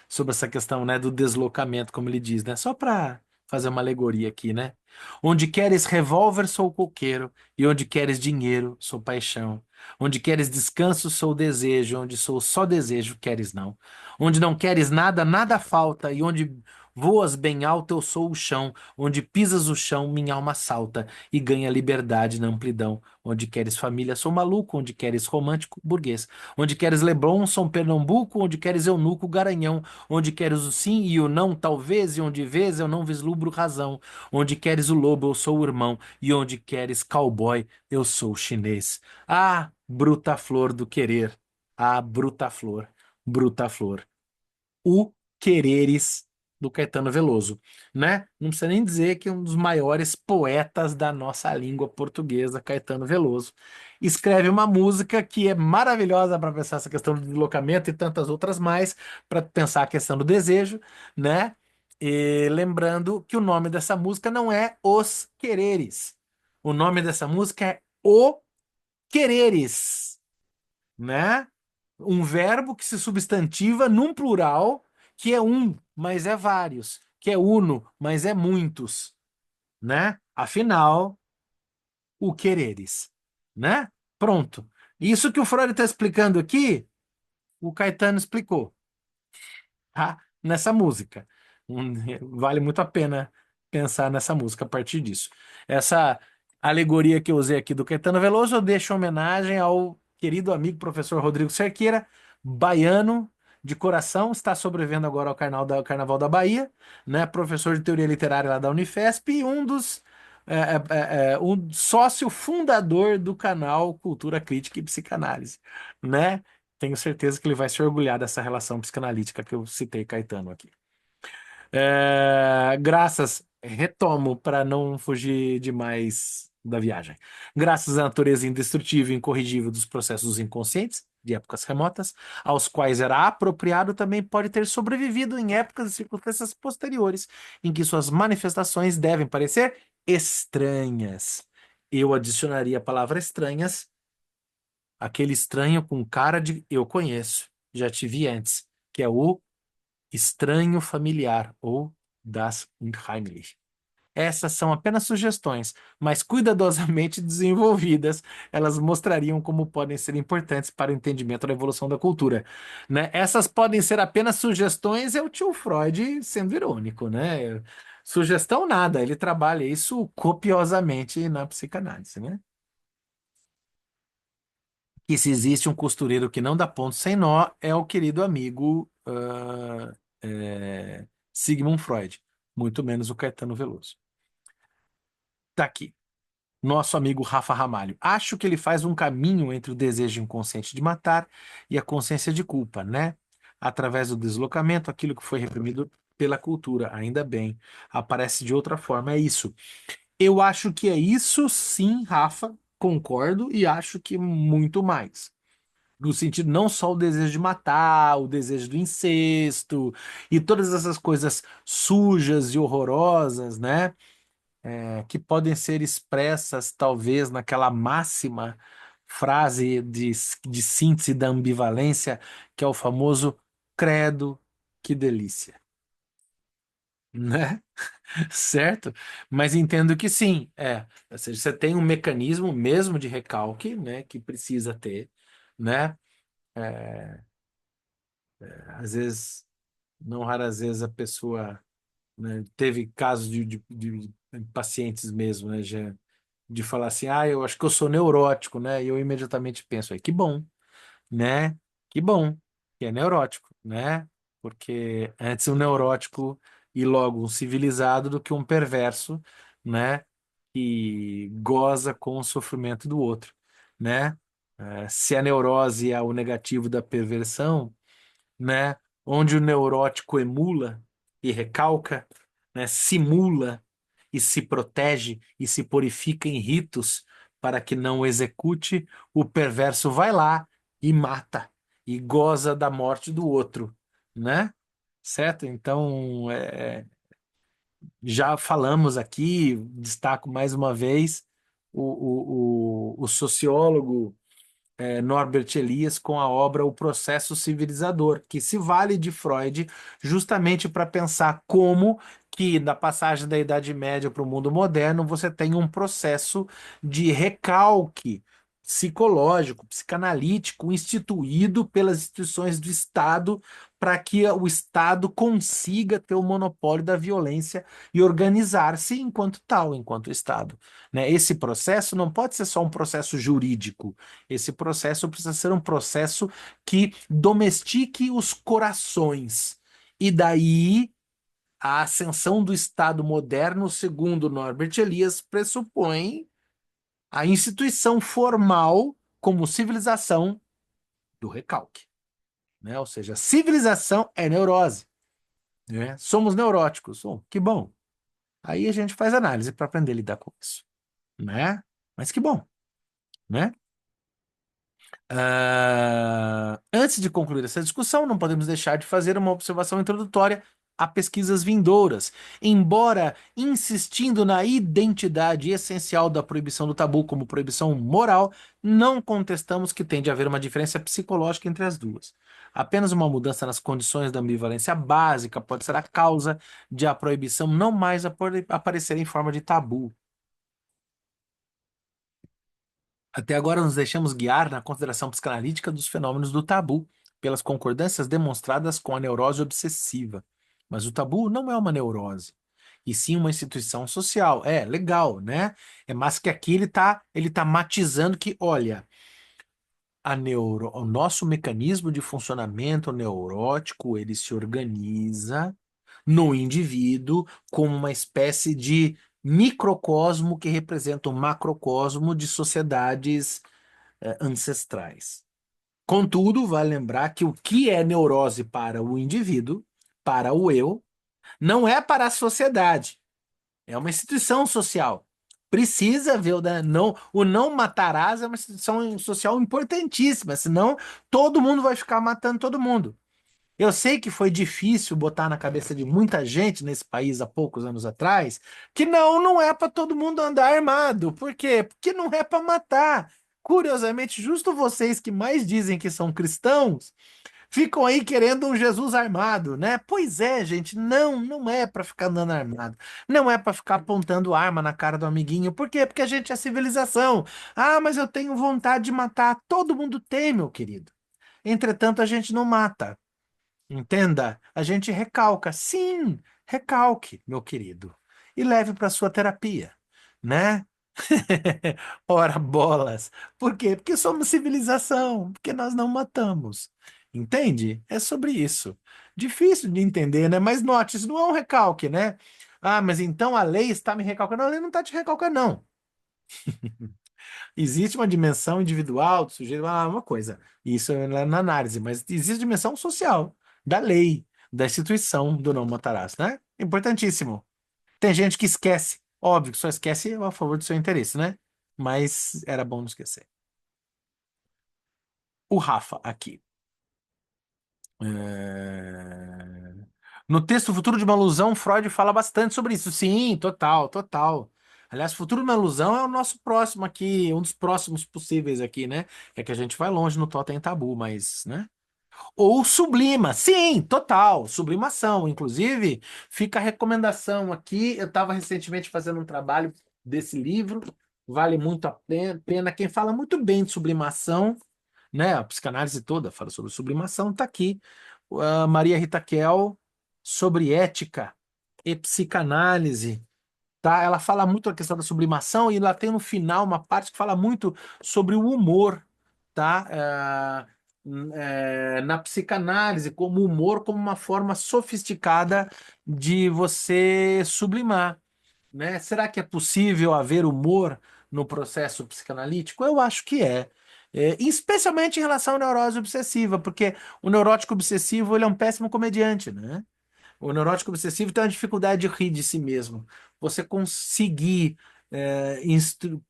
sobre essa questão, né, do deslocamento, como ele diz, né? Só para fazer uma alegoria aqui, né? Onde queres revólver, sou coqueiro, e onde queres dinheiro, sou paixão. Onde queres descanso, sou desejo, onde sou só desejo, queres não. Onde não queres nada, nada falta, e onde voas bem alto, eu sou o chão. Onde pisas o chão, minha alma salta e ganha liberdade na amplidão. Onde queres família, sou maluco, onde queres romântico, burguês. Onde queres Leblon, São Pernambuco, onde queres eunuco, Garanhão. Onde queres o sim e o não, talvez, e onde vês eu não vislumbro razão. Onde queres o lobo, eu sou o irmão, e onde queres cowboy, eu sou o chinês. Ah, bruta flor do querer. Ah, bruta flor. O Quereres do Caetano Veloso, né? Não precisa nem dizer que é um dos maiores poetas da nossa língua portuguesa, Caetano Veloso, escreve uma música que é maravilhosa para pensar essa questão do deslocamento e tantas outras mais, para pensar a questão do desejo, né? E lembrando que o nome dessa música não é Os Quereres. O nome dessa música é O Quereres, né? Um verbo que se substantiva num plural, que é um, mas é vários, que é uno, mas é muitos, né? Afinal, o quereres, né? Pronto. Isso que o Freud está explicando aqui, o Caetano explicou, tá? Nessa música. Vale muito a pena pensar nessa música a partir disso. Essa alegoria que eu usei aqui do Caetano Veloso, eu deixo em homenagem ao querido amigo professor Rodrigo Cerqueira, baiano de coração, está sobrevivendo agora ao Carnaval da Bahia, né? Professor de teoria literária lá da Unifesp e um sócio fundador do canal Cultura Crítica e Psicanálise, né? Tenho certeza que ele vai se orgulhar dessa relação psicanalítica que eu citei Caetano aqui. Retomo para não fugir demais da viagem. Graças à natureza indestrutível e incorrigível dos processos inconscientes de épocas remotas, aos quais era apropriado, também pode ter sobrevivido em épocas e circunstâncias posteriores, em que suas manifestações devem parecer estranhas. Eu adicionaria a palavra estranhas, aquele estranho com cara de eu conheço, já tive antes, que é o estranho familiar ou das Unheimlich. Essas são apenas sugestões, mas cuidadosamente desenvolvidas, elas mostrariam como podem ser importantes para o entendimento da evolução da cultura, né? Essas podem ser apenas sugestões, é o tio Freud sendo irônico, né? Sugestão nada, ele trabalha isso copiosamente na psicanálise, né? Que se existe um costureiro que não dá ponto sem nó, é o querido amigo Sigmund Freud, muito menos o Caetano Veloso. Tá aqui, nosso amigo Rafa Ramalho. Acho que ele faz um caminho entre o desejo inconsciente de matar e a consciência de culpa, né? Através do deslocamento, aquilo que foi reprimido pela cultura, ainda bem, aparece de outra forma. É isso. Eu acho que é isso sim, Rafa, concordo e acho que muito mais. No sentido não só o desejo de matar, o desejo do incesto e todas essas coisas sujas e horrorosas, né? Que podem ser expressas talvez naquela máxima frase de síntese da ambivalência, que é o famoso credo, que delícia, né? Certo? Mas entendo que sim, ou seja, você tem um mecanismo mesmo de recalque, né, que precisa ter, né? Às vezes, não raras vezes a pessoa, né, teve casos de pacientes mesmo, né, já, de falar assim, eu acho que eu sou neurótico, né? E eu imediatamente penso, que bom, né? Que bom que é neurótico, né? Porque antes um neurótico e logo um civilizado do que um perverso, né? Que goza com o sofrimento do outro, né? Se a neurose é o negativo da perversão, né? Onde o neurótico emula e recalca, né? Simula e se protege e se purifica em ritos para que não o execute, o perverso vai lá e mata e goza da morte do outro, né? Certo? Então, já falamos aqui, destaco mais uma vez o sociólogo Norbert Elias com a obra O Processo Civilizador, que se vale de Freud justamente para pensar como que na passagem da Idade Média para o mundo moderno você tem um processo de recalque psicológico, psicanalítico instituído pelas instituições do Estado para que o Estado consiga ter o monopólio da violência e organizar-se enquanto tal, enquanto Estado, né? Esse processo não pode ser só um processo jurídico, esse processo precisa ser um processo que domestique os corações. E daí a ascensão do Estado moderno, segundo Norbert Elias, pressupõe a instituição formal como civilização do recalque, né? Ou seja, civilização é neurose, né? Somos neuróticos. Que bom. Aí a gente faz análise para aprender a lidar com isso, né? Mas que bom, né? Antes de concluir essa discussão, não podemos deixar de fazer uma observação introdutória a pesquisas vindouras. Embora insistindo na identidade essencial da proibição do tabu como proibição moral, não contestamos que tem de haver uma diferença psicológica entre as duas. Apenas uma mudança nas condições da ambivalência básica pode ser a causa de a proibição não mais aparecer em forma de tabu. Até agora nos deixamos guiar na consideração psicanalítica dos fenômenos do tabu, pelas concordâncias demonstradas com a neurose obsessiva. Mas o tabu não é uma neurose, e sim uma instituição social. É legal, né? Mas que aqui ele tá matizando que, olha, o nosso mecanismo de funcionamento neurótico, ele se organiza no indivíduo como uma espécie de microcosmo que representa um macrocosmo de sociedades ancestrais. Contudo, vale lembrar que o que é neurose para o indivíduo, para o eu, não é para a sociedade. É uma instituição social. Precisa ver o não matarás é uma instituição social importantíssima, senão todo mundo vai ficar matando todo mundo. Eu sei que foi difícil botar na cabeça de muita gente nesse país há poucos anos atrás que não é para todo mundo andar armado. Por quê? Porque não é para matar. Curiosamente, justo vocês que mais dizem que são cristãos ficam aí querendo um Jesus armado, né? Pois é, gente, não é para ficar andando armado. Não é para ficar apontando arma na cara do amiguinho. Por quê? Porque a gente é civilização. Ah, mas eu tenho vontade de matar. Todo mundo tem, meu querido. Entretanto, a gente não mata. Entenda? A gente recalca. Sim, recalque, meu querido. E leve para sua terapia, né? Ora bolas. Por quê? Porque somos civilização, porque nós não matamos. Entende? É sobre isso. Difícil de entender, né? Mas note, isso não é um recalque, né? Ah, mas então a lei está me recalcando. Não, a lei não está te recalcando, não. Existe uma dimensão individual do sujeito, uma coisa. Isso é na análise, mas existe dimensão social, da lei, da instituição do não matarás, né? Importantíssimo. Tem gente que esquece. Óbvio que só esquece a favor do seu interesse, né? Mas era bom não esquecer. o Rafa aqui. É, No texto Futuro de uma Ilusão, Freud fala bastante sobre isso. Sim, total, total. Aliás, Futuro de uma Ilusão é o nosso próximo aqui, um dos próximos possíveis aqui, né? É que a gente vai longe no Totem Tabu, mas, né? Ou sublima, sim, total, sublimação. Inclusive, fica a recomendação aqui. Eu estava recentemente fazendo um trabalho desse livro, vale muito a pena. Quem fala muito bem de sublimação, né? A psicanálise toda fala sobre sublimação, está aqui. A Maria Rita Kell, sobre ética e psicanálise. Tá? Ela fala muito a questão da sublimação e lá tem no final uma parte que fala muito sobre o humor, tá? Na psicanálise, como o humor como uma forma sofisticada de você sublimar, né? Será que é possível haver humor no processo psicanalítico? Eu acho que é. Especialmente em relação à neurose obsessiva, porque o neurótico obsessivo ele é um péssimo comediante, né? O neurótico obsessivo tem uma dificuldade de rir de si mesmo. Você conseguir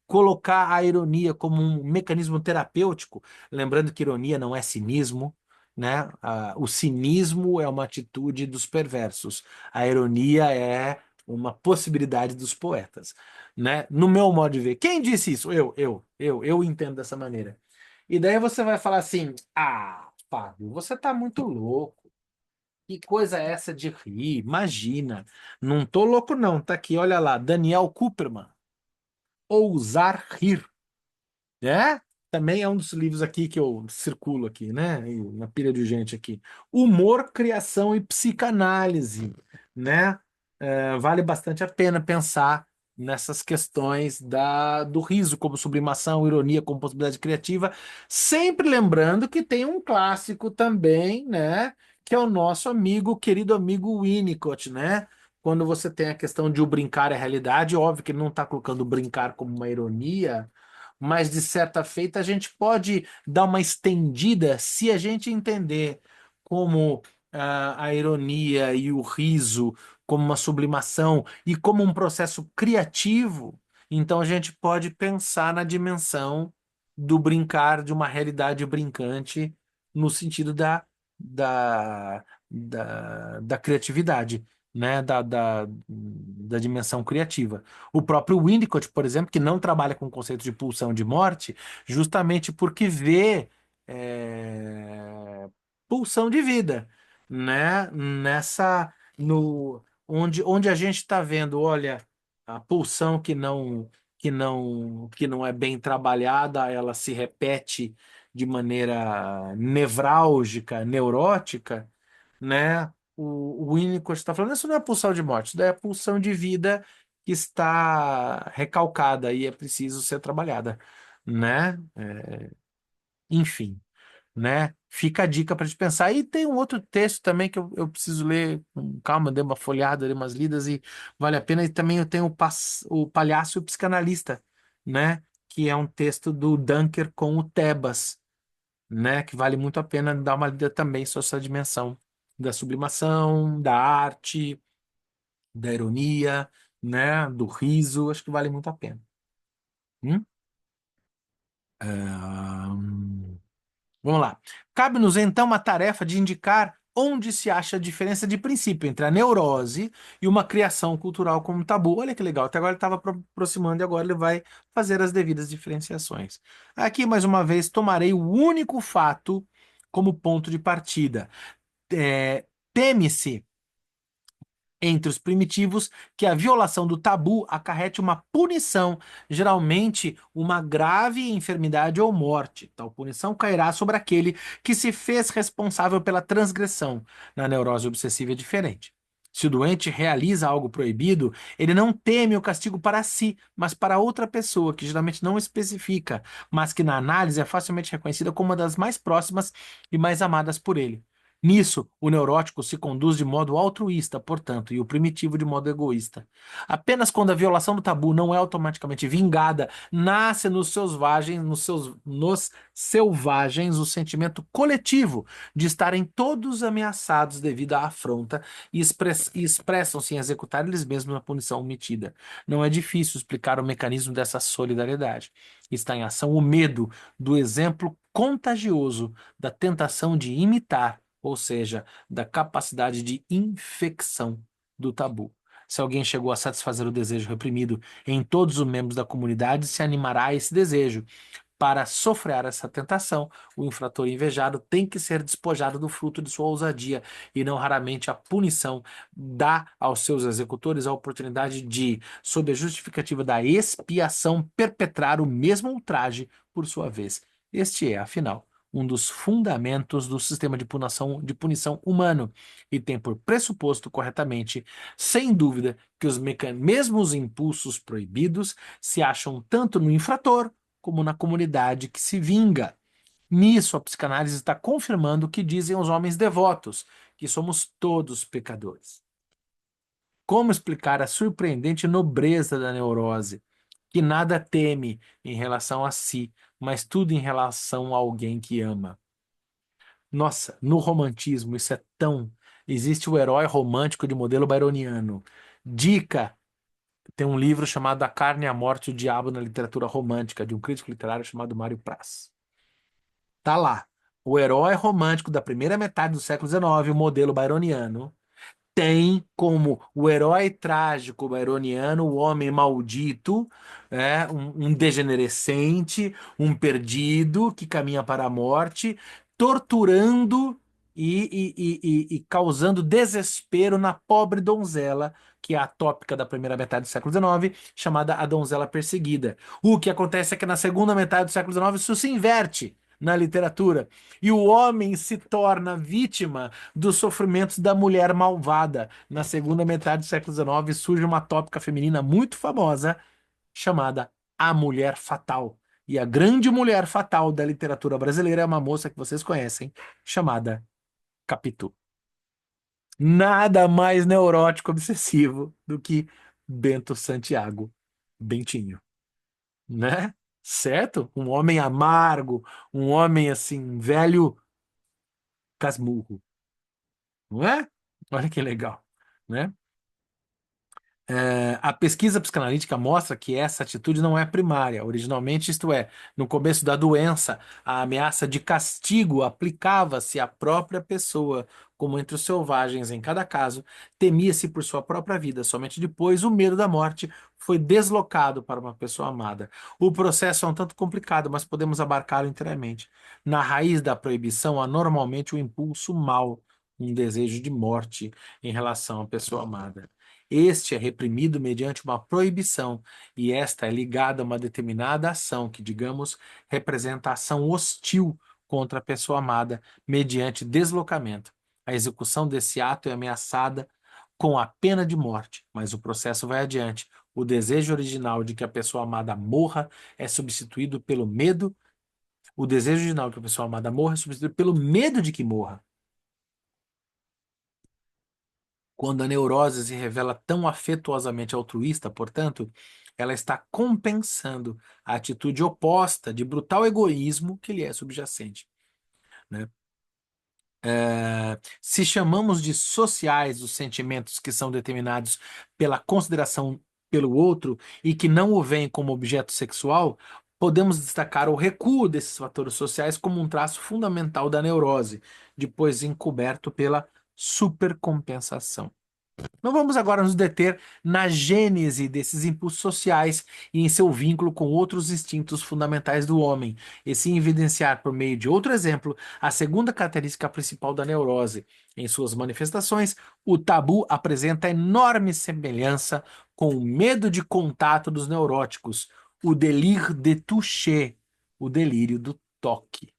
colocar a ironia como um mecanismo terapêutico, lembrando que ironia não é cinismo, né? O cinismo é uma atitude dos perversos. A ironia é uma possibilidade dos poetas, né? No meu modo de ver. Quem disse isso? Eu entendo dessa maneira. E daí você vai falar assim: ah, Fábio, você tá muito louco. Que coisa é essa de rir? Imagina. Não tô louco, não. Tá aqui, olha lá. Daniel Kuperman. Ousar Rir. É? Também é um dos livros aqui que eu circulo aqui, né? Na pilha de gente aqui. Humor, criação e psicanálise, né? Vale bastante a pena pensar nessas questões do riso como sublimação, ironia como possibilidade criativa, sempre lembrando que tem um clássico também, né? Que é o nosso amigo, querido amigo Winnicott, né? Quando você tem a questão de o brincar é realidade, óbvio que ele não está colocando o brincar como uma ironia, mas de certa feita a gente pode dar uma estendida se a gente entender como a ironia e o riso como uma sublimação e como um processo criativo, então a gente pode pensar na dimensão do brincar, de uma realidade brincante, no sentido da criatividade, né? Da dimensão criativa. O próprio Winnicott, por exemplo, que não trabalha com o conceito de pulsão de morte, justamente porque vê pulsão de vida, né? Onde a gente está vendo, olha, a pulsão que não é bem trabalhada, ela se repete de maneira nevrálgica, neurótica, né? O Winnicott está falando, isso não é pulsão de morte, isso daí é pulsão de vida que está recalcada e é preciso ser trabalhada, né? Enfim, né? Fica a dica para gente pensar. E tem um outro texto também que eu preciso ler com calma, dei uma folhada, dei umas lidas e vale a pena. E também eu tenho o Palhaço e o Psicanalista, né? Que é um texto do Dunker com o Tebas, né? Que vale muito a pena dar uma lida também sobre essa dimensão da sublimação, da arte, da ironia, né? Do riso. Acho que vale muito a pena. Hum? Vamos lá. Cabe-nos então uma tarefa de indicar onde se acha a diferença de princípio entre a neurose e uma criação cultural como tabu. Olha que legal, até agora ele estava aproximando e agora ele vai fazer as devidas diferenciações. Aqui, mais uma vez, tomarei o único fato como ponto de partida. Teme-se entre os primitivos que a violação do tabu acarrete uma punição, geralmente uma grave enfermidade ou morte. Tal punição cairá sobre aquele que se fez responsável pela transgressão. Na neurose obsessiva é diferente. Se o doente realiza algo proibido, ele não teme o castigo para si, mas para outra pessoa, que geralmente não especifica, mas que na análise é facilmente reconhecida como uma das mais próximas e mais amadas por ele. Nisso, o neurótico se conduz de modo altruísta, portanto, e o primitivo de modo egoísta. Apenas quando a violação do tabu não é automaticamente vingada, nasce nos selvagens o sentimento coletivo de estarem todos ameaçados devido à afronta e expressam-se em executar eles mesmos a punição omitida. Não é difícil explicar o mecanismo dessa solidariedade. Está em ação o medo do exemplo contagioso da tentação de imitar, ou seja, da capacidade de infecção do tabu. Se alguém chegou a satisfazer o desejo reprimido em todos os membros da comunidade, se animará a esse desejo. Para sofrer essa tentação, o infrator invejado tem que ser despojado do fruto de sua ousadia, e não raramente a punição dá aos seus executores a oportunidade de, sob a justificativa da expiação, perpetrar o mesmo ultraje por sua vez. Este é, afinal, um dos fundamentos do sistema de punição humano, e tem por pressuposto corretamente, sem dúvida, que os mesmos impulsos proibidos se acham tanto no infrator como na comunidade que se vinga. Nisso, a psicanálise está confirmando o que dizem os homens devotos, que somos todos pecadores. Como explicar a surpreendente nobreza da neurose, que nada teme em relação a si, mas tudo em relação a alguém que ama? Nossa, no romantismo isso é tão. Existe o herói romântico de modelo byroniano. Dica: tem um livro chamado A Carne, a Morte e o Diabo na Literatura Romântica, de um crítico literário chamado Mário Praz. Tá lá. O herói romântico da primeira metade do século XIX, o modelo byroniano, tem como o herói trágico byroniano, o homem maldito, um degenerescente, um perdido que caminha para a morte, torturando e causando desespero na pobre donzela, que é a tópica da primeira metade do século XIX, chamada A Donzela Perseguida. O que acontece é que na segunda metade do século XIX isso se inverte na literatura, e o homem se torna vítima dos sofrimentos da mulher malvada. Na segunda metade do século XIX surge uma tópica feminina muito famosa chamada A Mulher Fatal. E a grande mulher fatal da literatura brasileira é uma moça que vocês conhecem, chamada Capitu. Nada mais neurótico obsessivo do que Bento Santiago Bentinho, né? Certo? Um homem amargo, um homem assim, velho casmurro, não é? Olha que legal, né? A pesquisa psicanalítica mostra que essa atitude não é primária. Originalmente, isto é, no começo da doença, a ameaça de castigo aplicava-se à própria pessoa, como entre os selvagens em cada caso, temia-se por sua própria vida. Somente depois, o medo da morte foi deslocado para uma pessoa amada. O processo é um tanto complicado, mas podemos abarcá-lo inteiramente. Na raiz da proibição há normalmente o impulso mau, um desejo de morte em relação à pessoa amada. Este é reprimido mediante uma proibição, e esta é ligada a uma determinada ação que, digamos, representa ação hostil contra a pessoa amada mediante deslocamento. A execução desse ato é ameaçada com a pena de morte, mas o processo vai adiante. O desejo original de que a pessoa amada morra é substituído pelo medo. O desejo original de que a pessoa amada morra é substituído pelo medo de que morra. Quando a neurose se revela tão afetuosamente altruísta, portanto, ela está compensando a atitude oposta de brutal egoísmo que lhe é subjacente, né? Se chamamos de sociais os sentimentos que são determinados pela consideração pelo outro e que não o veem como objeto sexual, podemos destacar o recuo desses fatores sociais como um traço fundamental da neurose, depois encoberto pela supercompensação. Não vamos agora nos deter na gênese desses impulsos sociais e em seu vínculo com outros instintos fundamentais do homem, e sim evidenciar, por meio de outro exemplo, a segunda característica principal da neurose. Em suas manifestações, o tabu apresenta enorme semelhança com o medo de contato dos neuróticos, o délire de toucher, o delírio do toque,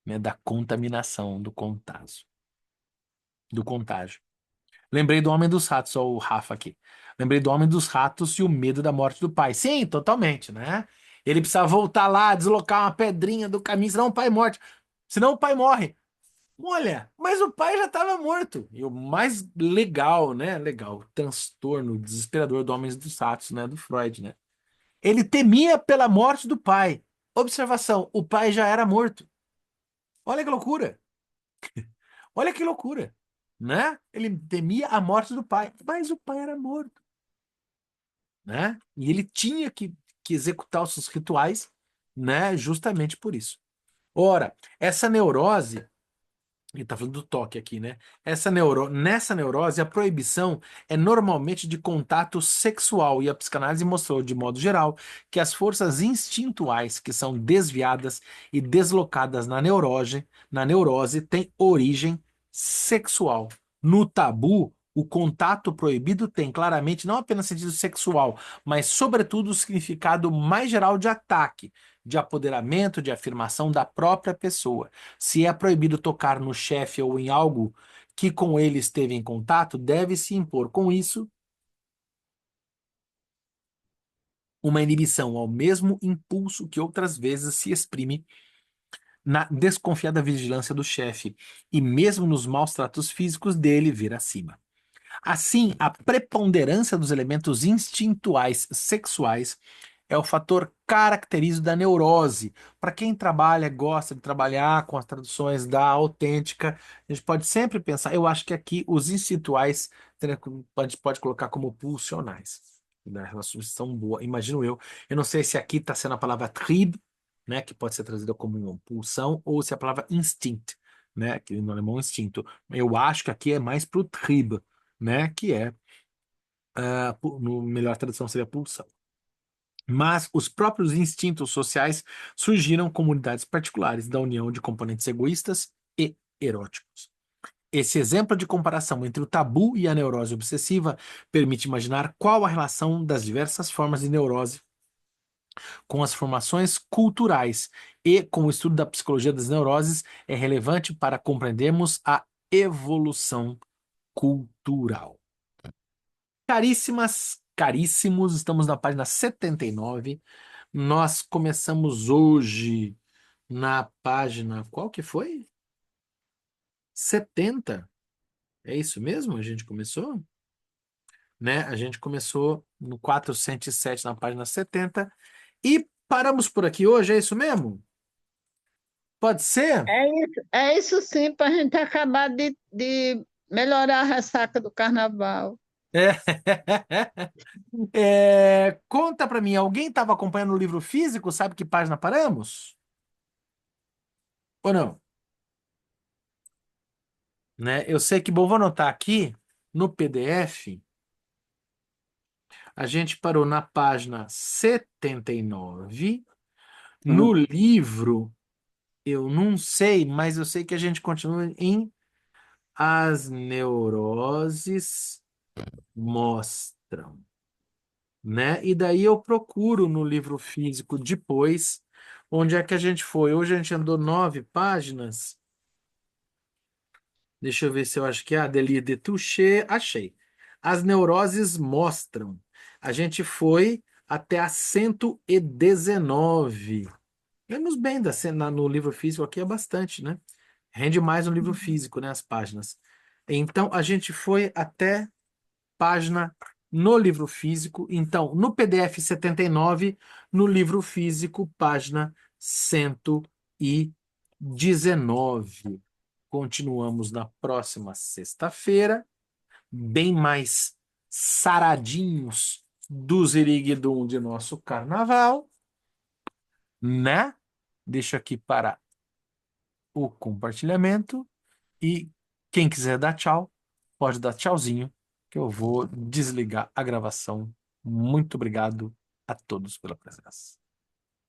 né, da contaminação, do contágio. Lembrei do Homem dos Ratos, ó, o Rafa aqui. Lembrei do Homem dos Ratos e o medo da morte do pai. Sim, totalmente, né? Ele precisa voltar lá, deslocar uma pedrinha do caminho, senão o pai morre. Senão o pai morre. Olha, mas o pai já estava morto. E o mais legal, né? Legal, transtorno desesperador do Homem dos Ratos, né? Do Freud, né? Ele temia pela morte do pai. Observação, o pai já era morto. Olha que loucura. Olha que loucura, né? Ele temia a morte do pai, mas o pai era morto, né? E ele tinha que executar os seus rituais, né? Justamente por isso. Ora, essa neurose, ele tá falando do toque aqui, né? Nessa neurose, a proibição é normalmente de contato sexual, e a psicanálise mostrou, de modo geral, que as forças instintuais que são desviadas e deslocadas na neurose têm origem sexual. No tabu, o contato proibido tem claramente não apenas sentido sexual, mas, sobretudo, o significado mais geral de ataque, de apoderamento, de afirmação da própria pessoa. Se é proibido tocar no chefe ou em algo que com ele esteve em contato, deve-se impor com isso uma inibição ao mesmo impulso que outras vezes se exprime na desconfiada vigilância do chefe e mesmo nos maus tratos físicos dele vir acima. Assim, a preponderância dos elementos instintuais sexuais é o fator característico da neurose. Para quem trabalha, gosta de trabalhar com as traduções da autêntica, a gente pode sempre pensar, eu acho que aqui os instintuais a gente pode colocar como pulsionais. Né? É uma substituição boa, imagino eu. Eu não sei se aqui está sendo a palavra trieb, né, que pode ser traduzida como uma pulsão, ou se é a palavra instinct, né, que no alemão é instinto. Eu acho que aqui é mais para o trieb, né, que é, no melhor tradução seria pulsão. Mas os próprios instintos sociais surgiram como unidades particulares da união de componentes egoístas e eróticos. Esse exemplo de comparação entre o tabu e a neurose obsessiva permite imaginar qual a relação das diversas formas de neurose com as formações culturais e com o estudo da psicologia das neuroses é relevante para compreendermos a evolução cultural. Caríssimas, caríssimos, estamos na página 79. Nós começamos hoje na página, qual que foi? 70. É isso mesmo? A gente começou? Né? A gente começou no 407 na página 70 e paramos por aqui hoje, é isso mesmo? Pode ser? É isso sim, para a gente acabar de melhorar a ressaca do carnaval. É. Conta para mim, alguém estava acompanhando o livro físico? Sabe que página paramos? Ou não? Né? Eu sei que, bom, vou anotar aqui no PDF. A gente parou na página 79. No Hum. livro, eu não sei, mas eu sei que a gente continua em As Neuroses Mostram, né? E daí eu procuro no livro físico depois onde é que a gente foi. Hoje a gente andou 9 páginas. Deixa eu ver se eu acho que é a Delia de Touché. Achei. As neuroses mostram. A gente foi até a 119. Lemos bem da cena no livro físico aqui é bastante, né? Rende mais no livro físico, né? As páginas. Então a gente foi até página no livro físico. Então, no PDF 79, no livro físico, página 119. Continuamos na próxima sexta-feira, bem mais saradinhos do Ziriguidum de nosso carnaval, né? Deixo aqui para o compartilhamento e quem quiser dar tchau, pode dar tchauzinho, que eu vou desligar a gravação. Muito obrigado a todos pela presença.